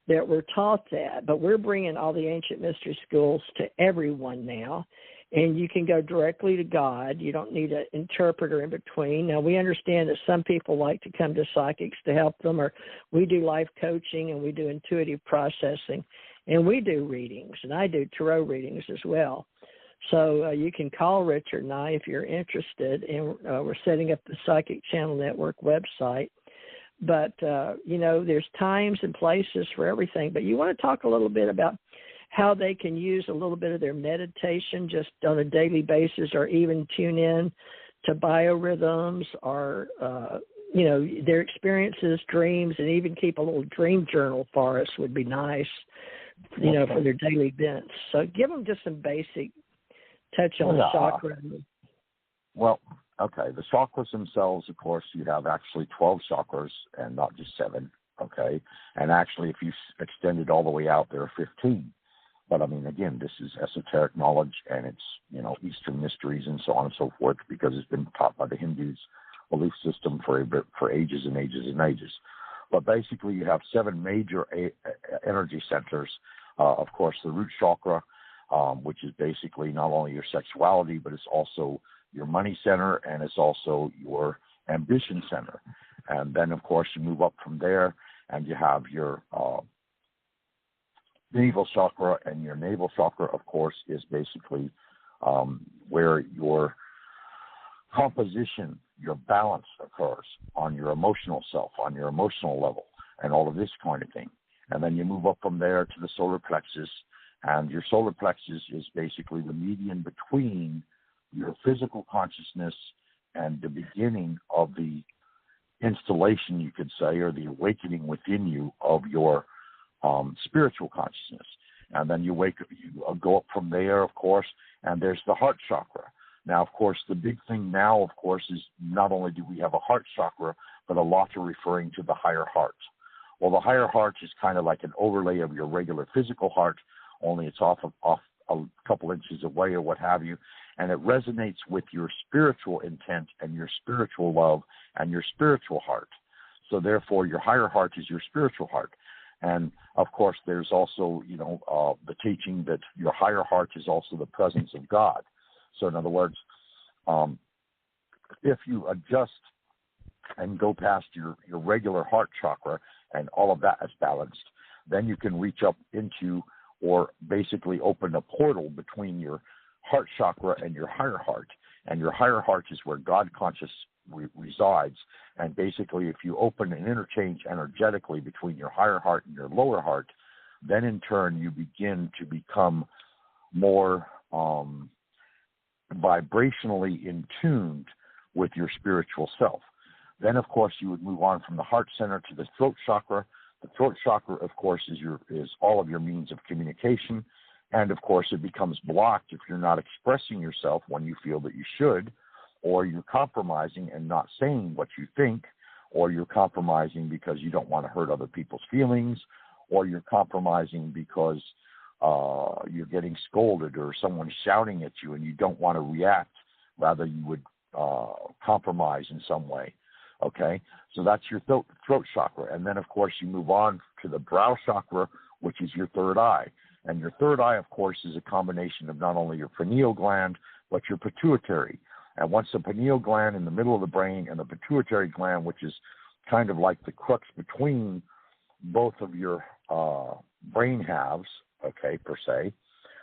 that were taught that, but we're bringing all the ancient mystery schools to everyone now. And you can go directly to God. You don't need an interpreter in between. Now, we understand that some people like to come to psychics to help them, or we do life coaching and we do intuitive processing, and we do readings, and I do tarot readings as well. So you can call Richard and I if you're interested, and we're setting up the Psychic Channel Network website. But, there's times and places for everything. But you want to talk a little bit about how they can use a little bit of their meditation just on a daily basis, or even tune in to biorhythms or, their experiences, dreams, and even keep a little dream journal for us would be nice, for their daily events. So give them just some basic touch on the chakra. Well, okay. The chakras themselves, of course, you have actually 12 chakras and not just 7, okay? And actually, if you extend it all the way out, there are 15. But, I mean, again, this is esoteric knowledge, and it's, Eastern mysteries and so on and so forth, because it's been taught by the Hindus' belief system for ages and ages and ages. But basically, you have 7 major energy centers. Of course, the root chakra, which is basically not only your sexuality, but it's also your money center, and it's also your ambition center. And then, of course, you move up from there, and you have your navel chakra, and your navel chakra, of course, is basically where your composition, your balance occurs on your emotional self, on your emotional level, and all of this kind of thing. And then you move up from there to the solar plexus, and your solar plexus is basically the median between your physical consciousness and the beginning of the installation, you could say, or the awakening within you of your spiritual consciousness. And then you go up from there, of course, and there's the heart chakra. Now, of course, the big thing now, of course, is not only do we have a heart chakra, but a lot are referring to the higher heart. Well, the higher heart is kind of like an overlay of your regular physical heart, only it's off a couple inches away or what have you, and it resonates with your spiritual intent and your spiritual love and your spiritual heart. So therefore, your higher heart is your spiritual heart. And, of course, there's also, the teaching that your higher heart is also the presence of God. So, in other words, if you adjust and go past your regular heart chakra and all of that is balanced, then you can reach up into or basically open a portal between your heart chakra and your higher heart. And your higher heart is where God conscious resides. And basically, if you open an interchange energetically between your higher heart and your lower heart, then in turn you begin to become more vibrationally in tuned with your spiritual self. Then, of course, you would move on from the heart center to the throat chakra. The throat chakra, of course, is all of your means of communication. And, of course, it becomes blocked if you're not expressing yourself when you feel that you should, or you're compromising and not saying what you think, or you're compromising because you don't want to hurt other people's feelings, or you're compromising because you're getting scolded or someone's shouting at you and you don't want to react. Rather, you would compromise in some way. Okay, so that's your throat chakra. And then, of course, you move on to the brow chakra, which is your third eye. And your third eye, of course, is a combination of not only your pineal gland, but your pituitary. And once the pineal gland in the middle of the brain and the pituitary gland, which is kind of like the crux between both of your brain halves, okay, per se,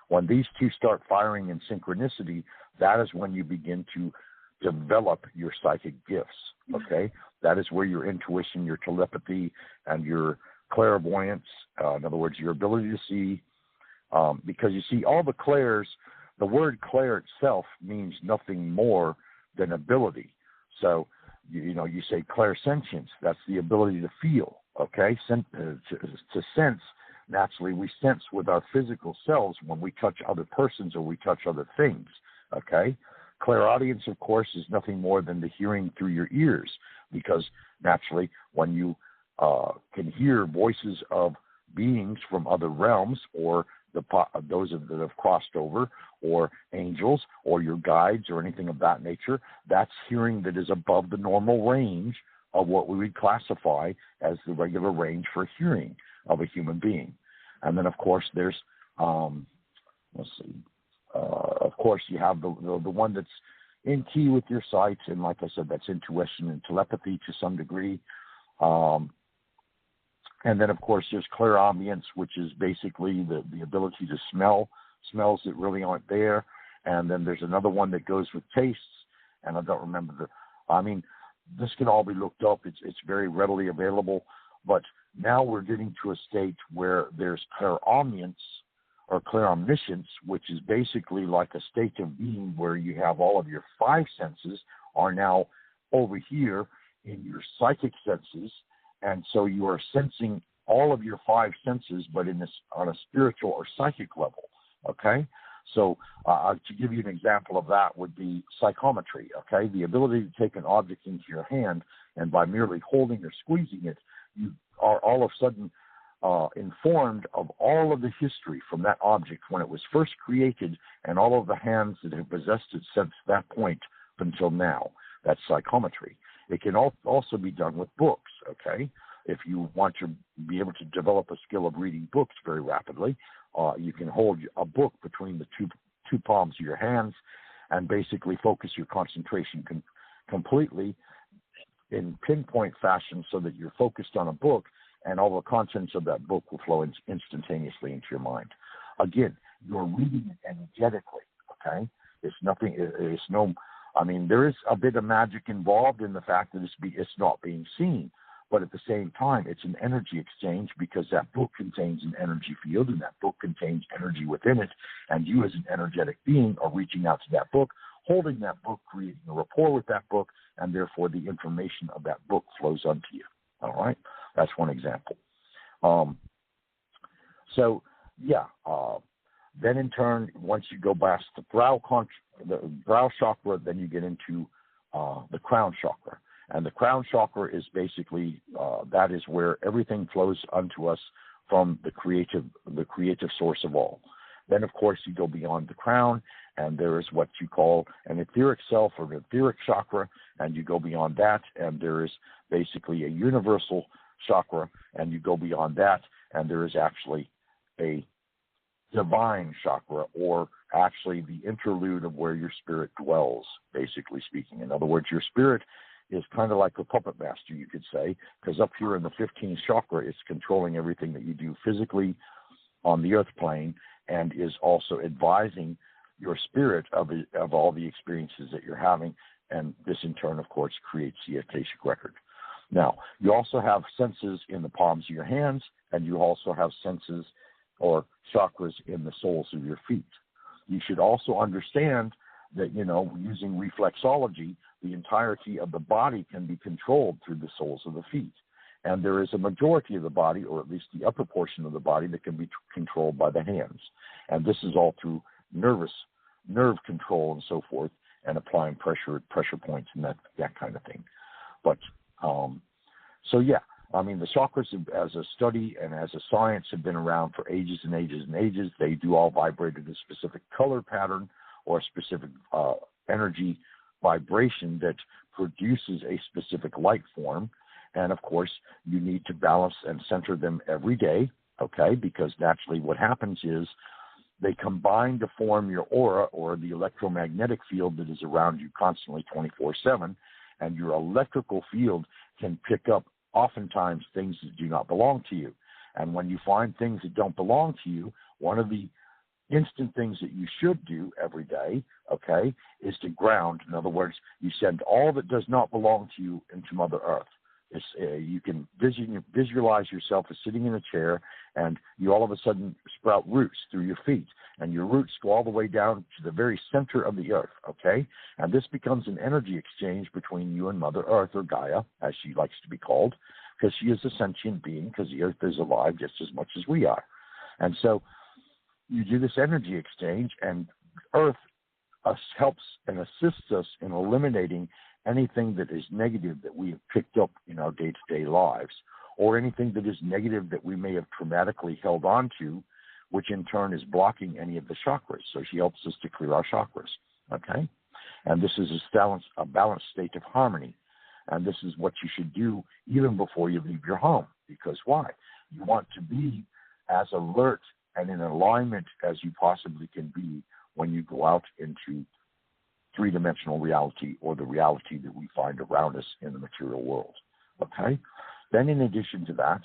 when these two start firing in synchronicity, that is when you begin to develop your psychic gifts, okay? That is where your intuition, your telepathy, and your clairvoyance, in other words, your ability to see, because you see, all the clairs, the word clair itself means nothing more than ability. So, you say clairsentience, that's the ability to feel, okay? To sense. Naturally, we sense with our physical selves when we touch other persons or we touch other things, okay? Clairaudience, of course, is nothing more than the hearing through your ears, because naturally, when you can hear voices of beings from other realms, or those that have crossed over, or angels, or your guides, or anything of that nature, that's hearing that is above the normal range of what we would classify as the regular range for hearing of a human being. And then, of course, there's, of course, you have the one that's in key with your sight, and like I said, that's intuition and telepathy to some degree. And then, of course, there's clairaudience, which is basically the ability to smell smells that really aren't there. And then there's another one that goes with tastes, and I don't remember this can all be looked up. It's very readily available. But now we're getting to a state where there's clairomniscience, or clairomniscience, which is basically like a state of being where you have all of your five senses are now over here in your psychic senses, and so you are sensing all of your five senses, but on a spiritual or psychic level, okay? So to give you an example of that would be psychometry, okay? The ability to take an object into your hand, and by merely holding or squeezing it, you are all of a sudden informed of all of the history from that object when it was first created, and all of the hands that have possessed it since that point until now. That's psychometry. It can also be done with books, okay? If you want to be able to develop a skill of reading books very rapidly, you can hold a book between the two palms of your hands and basically focus your concentration completely in pinpoint fashion so that you're focused on a book, and all the contents of that book will flow instantaneously into your mind. Again, you're reading it energetically, okay? There is a bit of magic involved in the fact that it's not being seen, but at the same time, it's an energy exchange, because that book contains an energy field, and that book contains energy within it, and you as an energetic being are reaching out to that book, holding that book, creating a rapport with that book, and therefore the information of that book flows onto you. All right? That's one example. Then in turn, once you go past the brow chakra, then you get into the crown chakra. And the crown chakra is basically, that is where everything flows unto us from the creative source of all. Then, of course, you go beyond the crown, and there is what you call an etheric self or an etheric chakra, and you go beyond that, and there is basically a universal chakra, and you go beyond that, and there is actually a divine chakra, or actually the interlude of where your spirit dwells, basically speaking. In other words, your spirit is kind of like a puppet master, you could say, because up here in the 15th chakra, it's controlling everything that you do physically on the earth plane, and is also advising your spirit of all the experiences that you're having, and this in turn, of course, creates the Akashic record. Now, you also have senses in the palms of your hands, and you also have senses or chakras in the soles of your feet. You should also understand that, using reflexology, the entirety of the body can be controlled through the soles of the feet. And there is a majority of the body, or at least the upper portion of the body, that can be controlled by the hands. And this is all through nerve control and so forth, and applying pressure points and that kind of thing. But, the chakras as a study and as a science have been around for ages and ages and ages. They do all vibrate at a specific color pattern or a specific energy vibration that produces a specific light form. And, of course, you need to balance and center them every day, okay, because naturally what happens is they combine to form your aura, or the electromagnetic field that is around you constantly 24/7, and your electrical field can pick up oftentimes things that do not belong to you. And when you find things that don't belong to you, one of the instant things that you should do every day, okay, is to ground. In other words, you send all that does not belong to you into Mother Earth. You can visualize yourself as sitting in a chair, and you all of a sudden sprout roots through your feet, and your roots go all the way down to the very center of the earth, okay? And this becomes an energy exchange between you and Mother Earth, or Gaia, as she likes to be called, because she is a sentient being, because the earth is alive just as much as we are. And so you do this energy exchange, and Earth helps and assists us in eliminating anything that is negative that we have picked up in our day-to-day lives, or anything that is negative that we may have traumatically held on to, which in turn is blocking any of the chakras. So she helps us to clear our chakras, okay? And this is a balanced state of harmony. And this is what you should do even before you leave your home. Because why? You want to be as alert and in alignment as you possibly can be when you go out into three-dimensional reality, or the reality that we find around us in the material world, okay? Then in addition to that,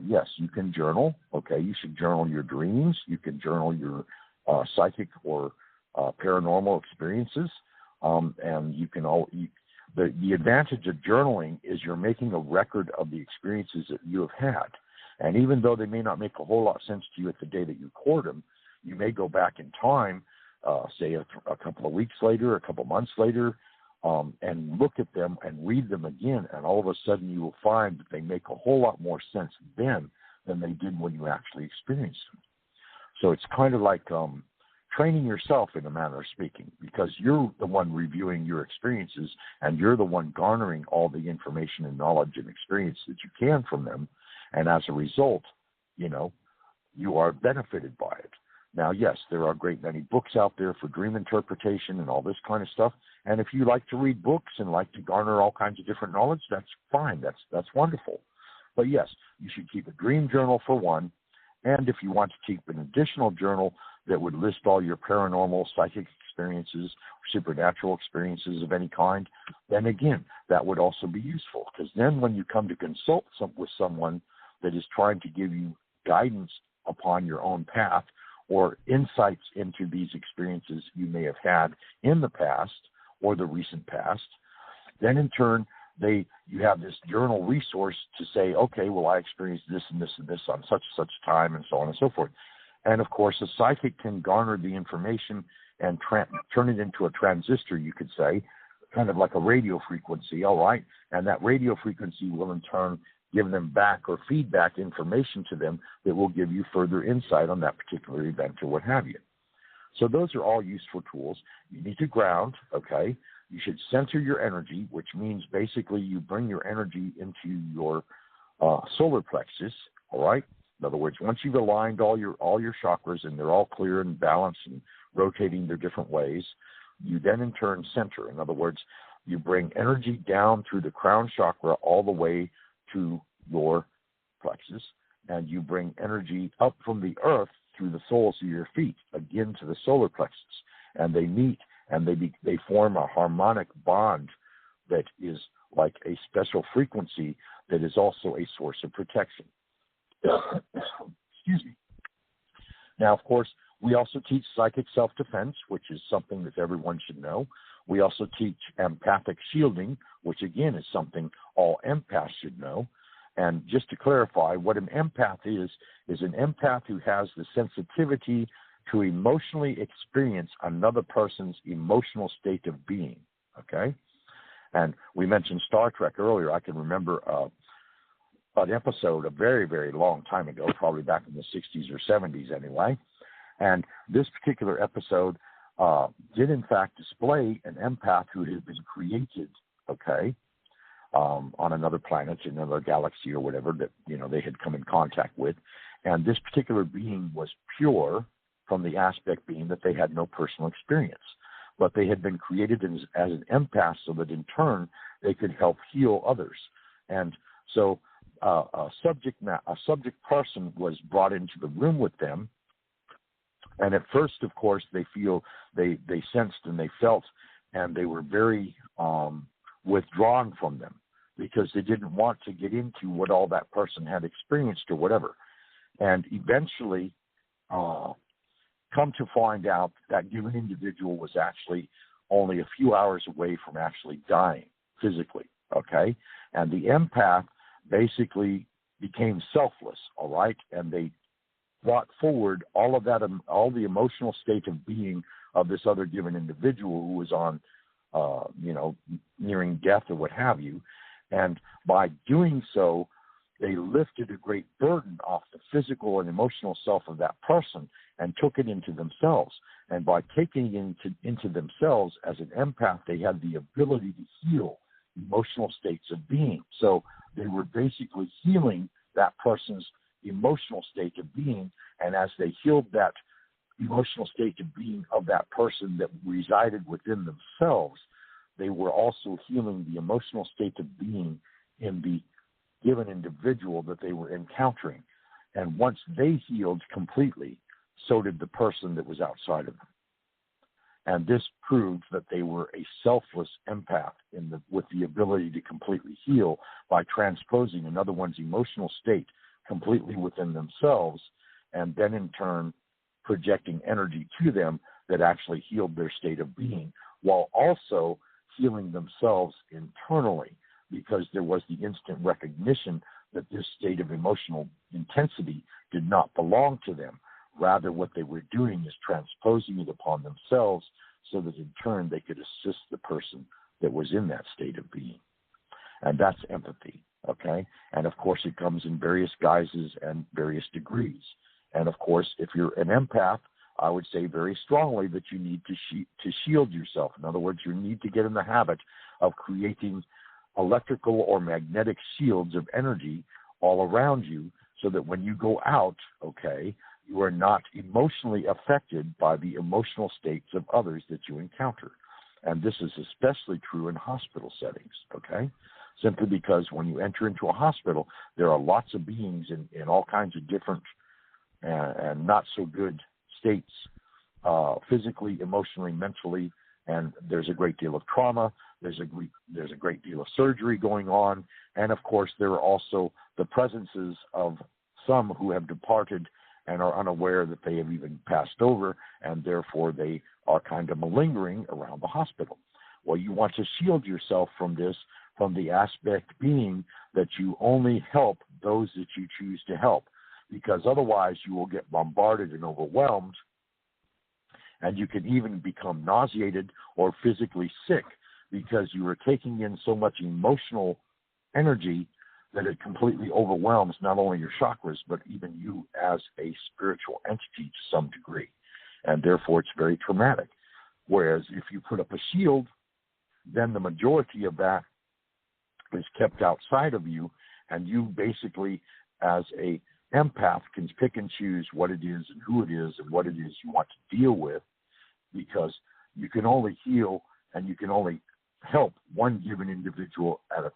yes, you can journal, okay? You should journal your dreams. You can journal your psychic or paranormal experiences, and you can the advantage of journaling is you're making a record of the experiences that you have had. And even though they may not make a whole lot of sense to you at the day that you record them, you may go back in time, say a couple of weeks later, a couple of months later, and look at them and read them again, and all of a sudden you will find that they make a whole lot more sense then than they did when you actually experienced them. So it's kind of like training yourself, in a manner of speaking, because you're the one reviewing your experiences, and you're the one garnering all the information and knowledge and experience that you can from them, and as a result, you are benefited by it. Now, yes, there are a great many books out there for dream interpretation and all this kind of stuff. And if you like to read books and like to garner all kinds of different knowledge, that's fine. That's wonderful. But yes, you should keep a dream journal for one. And if you want to keep an additional journal that would list all your paranormal, psychic experiences, supernatural experiences of any kind, then again, that would also be useful. Because then when you come to consult with someone that is trying to give you guidance upon your own path, or insights into these experiences you may have had in the past or the recent past, then in turn, you have this journal resource to say, okay, well, I experienced this and this and this on such and such time, and so on and so forth. And of course, a psychic can garner the information and turn it into a transistor, you could say, kind of like a radio frequency, all right? And that radio frequency will in turn give them back or feedback information to them that will give you further insight on that particular event or what have you. So those are all useful tools. You need to ground, okay? You should center your energy, which means basically you bring your energy into your solar plexus, all right? In other words, once you've aligned all your chakras and they're all clear and balanced and rotating their different ways, you then in turn center. In other words, you bring energy down through the crown chakra all the way to your plexus, and you bring energy up from the earth through the soles of your feet, again to the solar plexus, and they meet and they form a harmonic bond that is like a special frequency that is also a source of protection. Excuse me. Now, of course, we also teach psychic self-defense, which is something that everyone should know. We also teach empathic shielding, which again is something all empaths should know. And just to clarify, what an empath is an empath who has the sensitivity to emotionally experience another person's emotional state of being, okay? And we mentioned Star Trek earlier. I can remember an episode a very, very long time ago, probably back in the 60s or 70s anyway. And this particular episode did, in fact, display an empath who had been created, okay, on another planet, another galaxy or whatever that, they had come in contact with. And this particular being was pure from the aspect being that they had no personal experience. But they had been created as an empath so that in turn they could help heal others. And so a subject person was brought into the room with them. And at first, of course, they sensed and they felt, and they were very withdrawn from them because they didn't want to get into what all that person had experienced or whatever. And eventually, come to find out that given individual was actually only a few hours away from actually dying physically, okay? And the empath basically became selfless, all right? And they brought forward all of that, all the emotional state of being of this other given individual who was on, nearing death or what have you. And by doing so, they lifted a great burden off the physical and emotional self of that person and took it into themselves. And by taking it into themselves as an empath, they had the ability to heal emotional states of being. So they were basically healing that person's emotional state of being. And as they healed that emotional state of being of that person that resided within themselves, they were also healing the emotional state of being in the given individual that they were encountering. And once they healed completely, so did the person that was outside of them. And this proved that they were a selfless empath with the ability to completely heal by transposing another one's emotional state completely within themselves, and then in turn projecting energy to them that actually healed their state of being, while also healing themselves internally, because there was the instant recognition that this state of emotional intensity did not belong to them. Rather, what they were doing is transposing it upon themselves so that in turn they could assist the person that was in that state of being. And that's empathy, okay? And of course, it comes in various guises and various degrees. And of course, if you're an empath, I would say very strongly that you need to shield yourself. In other words, you need to get in the habit of creating electrical or magnetic shields of energy all around you so that when you go out, okay, you are not emotionally affected by the emotional states of others that you encounter. And this is especially true in hospital settings, okay? Simply because when you enter into a hospital, there are lots of beings in all kinds of different and not so good states, physically, emotionally, mentally, and there's a great deal of trauma. There's a great deal of surgery going on, and of course there are also the presences of some who have departed and are unaware that they have even passed over, and therefore they are kind of malingering around the hospital. Well, you want to shield yourself from this, from the aspect being that you only help those that you choose to help, because otherwise you will get bombarded and overwhelmed, And you can even become nauseated or physically sick because you are taking in so much emotional energy that it completely overwhelms not only your chakras, but even you as a spiritual entity to some degree. And therefore, it's very traumatic. Whereas if you put up a shield, then the majority of that is kept outside of you, and you basically, as a empath, can pick and choose what it is and who it is and what it is you want to deal with, because you can only heal and you can only help one given individual at a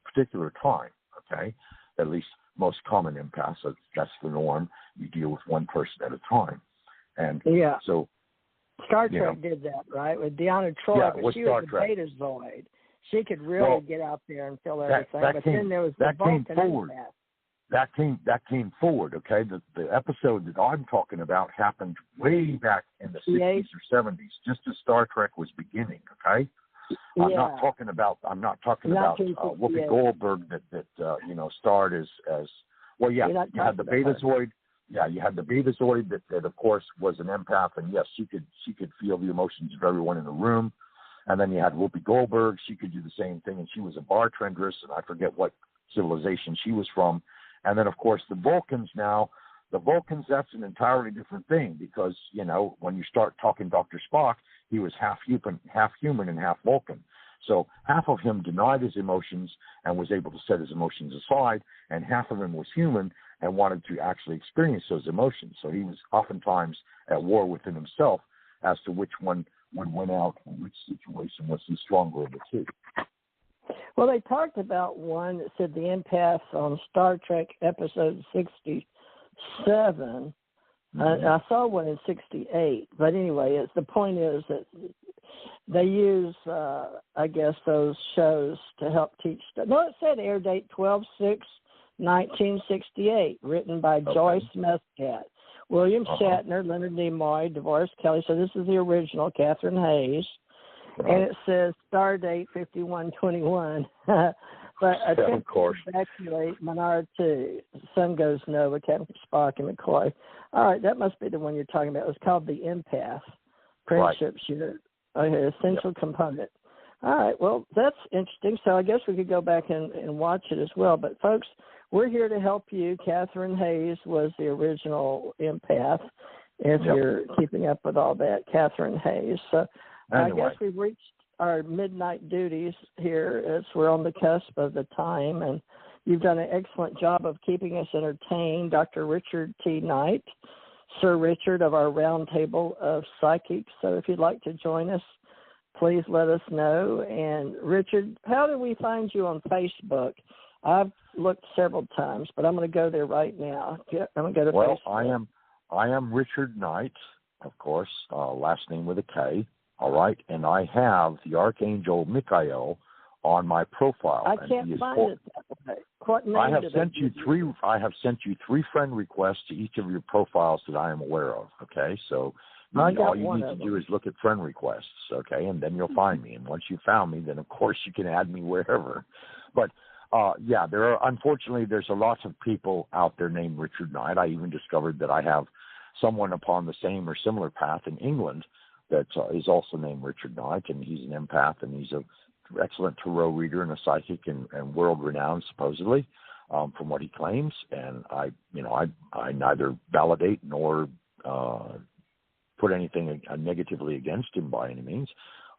particular time, okay? At least most common empaths, that's the norm. You deal with one person at a time. And so Star Trek did that, right? With Deanna Troi, but she was a Betazoid. She could really get out there and feel everything. Then there was the Vulcan empath. That came forward, okay? The episode that I'm talking about happened way back in the 60s or 70s, just as Star Trek was beginning, okay? I'm not talking about Whoopi Goldberg that starred as well. Yeah, you had the Betazoid. Yeah, you had the Betazoid that of course was an empath, and yes, she could feel the emotions of everyone in the room. And then you had Whoopi Goldberg. She could do the same thing, and she was a bartendress, and I forget what civilization she was from. And then, of course, the Vulcans, that's an entirely different thing because, when you start talking Dr. Spock, he was half human and half Vulcan. So half of him denied his emotions and was able to set his emotions aside, and half of him was human and wanted to actually experience those emotions. So he was oftentimes at war within himself as to which one would win out and which situation was the stronger of the two. Well, they talked about one that said the empaths on Star Trek episode 67. I saw one in 68. But anyway, the point is that they use, I guess, those shows to help teach. No, it said air date 12/6/1968, written by Joyce Muscat, William Shatner, Leonard Nimoy, DeVoris Kelly. So this is the original, Catherine Hayes. And it says star date 5121. But attempt to evacuate Menard 2. Sun goes nova, Captain Spock and McCoy. All right, that must be the one you're talking about. It was called the Empath Friendship Unit. Okay, essential component. All right, well, that's interesting. So I guess we could go back and watch it as well. But, folks, we're here to help you. Catherine Hayes was the original empath, if you're keeping up with all that, Catherine Hayes. So anyway. I guess we've reached our midnight duties here as we're on the cusp of the time, and you've done an excellent job of keeping us entertained. Dr. Richard T. Knight, Sir Richard of our roundtable of psychics. So if you'd like to join us, please let us know. And Richard, how do we find you on Facebook? I've looked several times, but I'm going to go there right now. I'm going to go to Facebook. I am Richard Knight, of course, last name with a K. All right, and I have the Archangel Michael on my profile. I can't find it that way. What name I have sent you three friend requests to each of your profiles that I am aware of. Okay, so all you need to do is look at friend requests. Okay, and then you'll find me. And once you found me, then of course you can add me wherever. But unfortunately, there's a lot of people out there named Richard Knight. I even discovered that I have someone upon the same or similar path in England that is also named Richard Knight, and he's an empath, and he's an excellent tarot reader and a psychic and world-renowned, supposedly, from what he claims. And I neither validate nor put anything negatively against him by any means.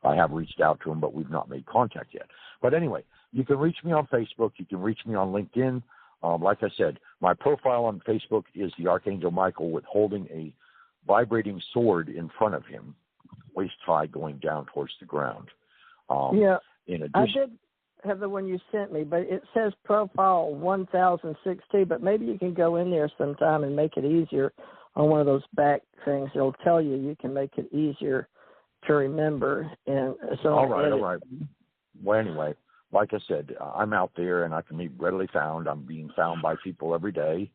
I have reached out to him, but we've not made contact yet. But anyway, you can reach me on Facebook. You can reach me on LinkedIn. Like I said, my profile on Facebook is the Archangel Michael with holding a vibrating sword in front of him, waist high, going down towards the ground. In addition, I did have the one you sent me, but it says profile 1016, but maybe you can go in there sometime and make it easier on one of those back things. It'll tell you can make it easier to remember. And so all right. Well, anyway, like I said, I'm out there and I can be readily found. I'm being found by people every day.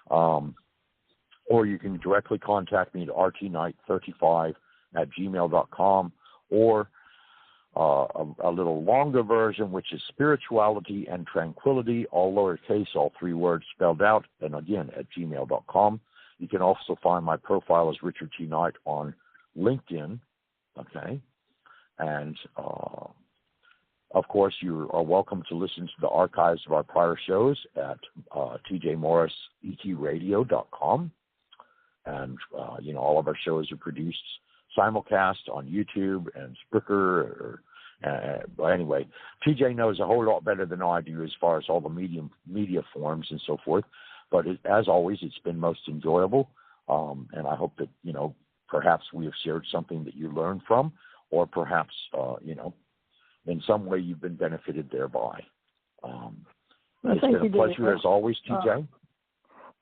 Or you can directly contact me at rtknight35@gmail.com, or a little longer version, which is spirituality and tranquility, all lowercase, all three words spelled out, and again at gmail.com. You can also find my profile as Richard T. Knight on LinkedIn, okay? And, of course, you are welcome to listen to the archives of our prior shows at tjmorrisetradio.com. And, all of our shows are produced simulcast on YouTube and Spreaker. But anyway, TJ knows a whole lot better than I do as far as all the media forms and so forth. But as always, it's been most enjoyable. And I hope that, perhaps we have shared something that you learned from, or perhaps, in some way you've been benefited thereby. It's been a pleasure as always, TJ.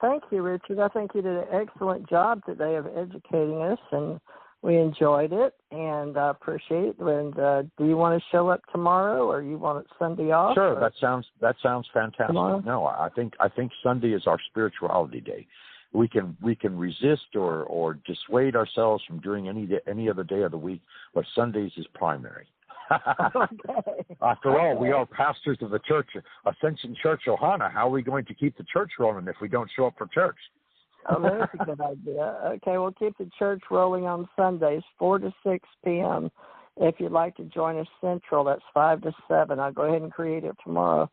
Thank you, Richard. I think you did an excellent job today of educating us, and we enjoyed it, and I appreciate it. And do you want to show up tomorrow, or you want it Sunday off? Sure, that sounds fantastic. Tomorrow? No, I think Sunday is our spirituality day. We can resist or dissuade ourselves from doing any other day of the week, but Sundays is primary. Okay. After all, we are pastors of the church, Ascension Church, Ohana. How are we going to keep the church rolling if we don't show up for church? Oh, that's a good idea. Okay, we'll keep the church rolling on Sundays, 4 to 6 p.m. If you'd like to join us Central, that's 5 to 7. I'll go ahead and create it tomorrow.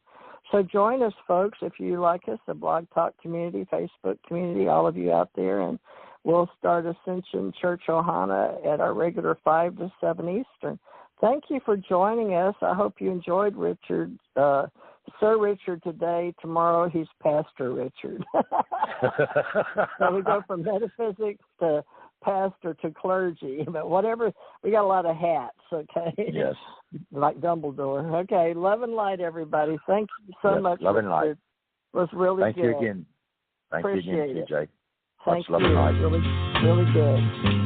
So join us, folks, if you like us, the Blog Talk community, Facebook community, all of you out there, and we'll start Ascension Church Ohana at our regular 5 to 7 Eastern. Thank you for joining us. I hope you enjoyed Richard, Sir Richard today. Tomorrow he's Pastor Richard. So we go from metaphysics to pastor to clergy. But whatever, we got a lot of hats, okay? Yes. Like Dumbledore. Okay, love and light, everybody. Thank you so much. Love and light. It was really Thank good. you again. Thank Appreciate you again, TJ. Thank Much love you. and light. Really, really good.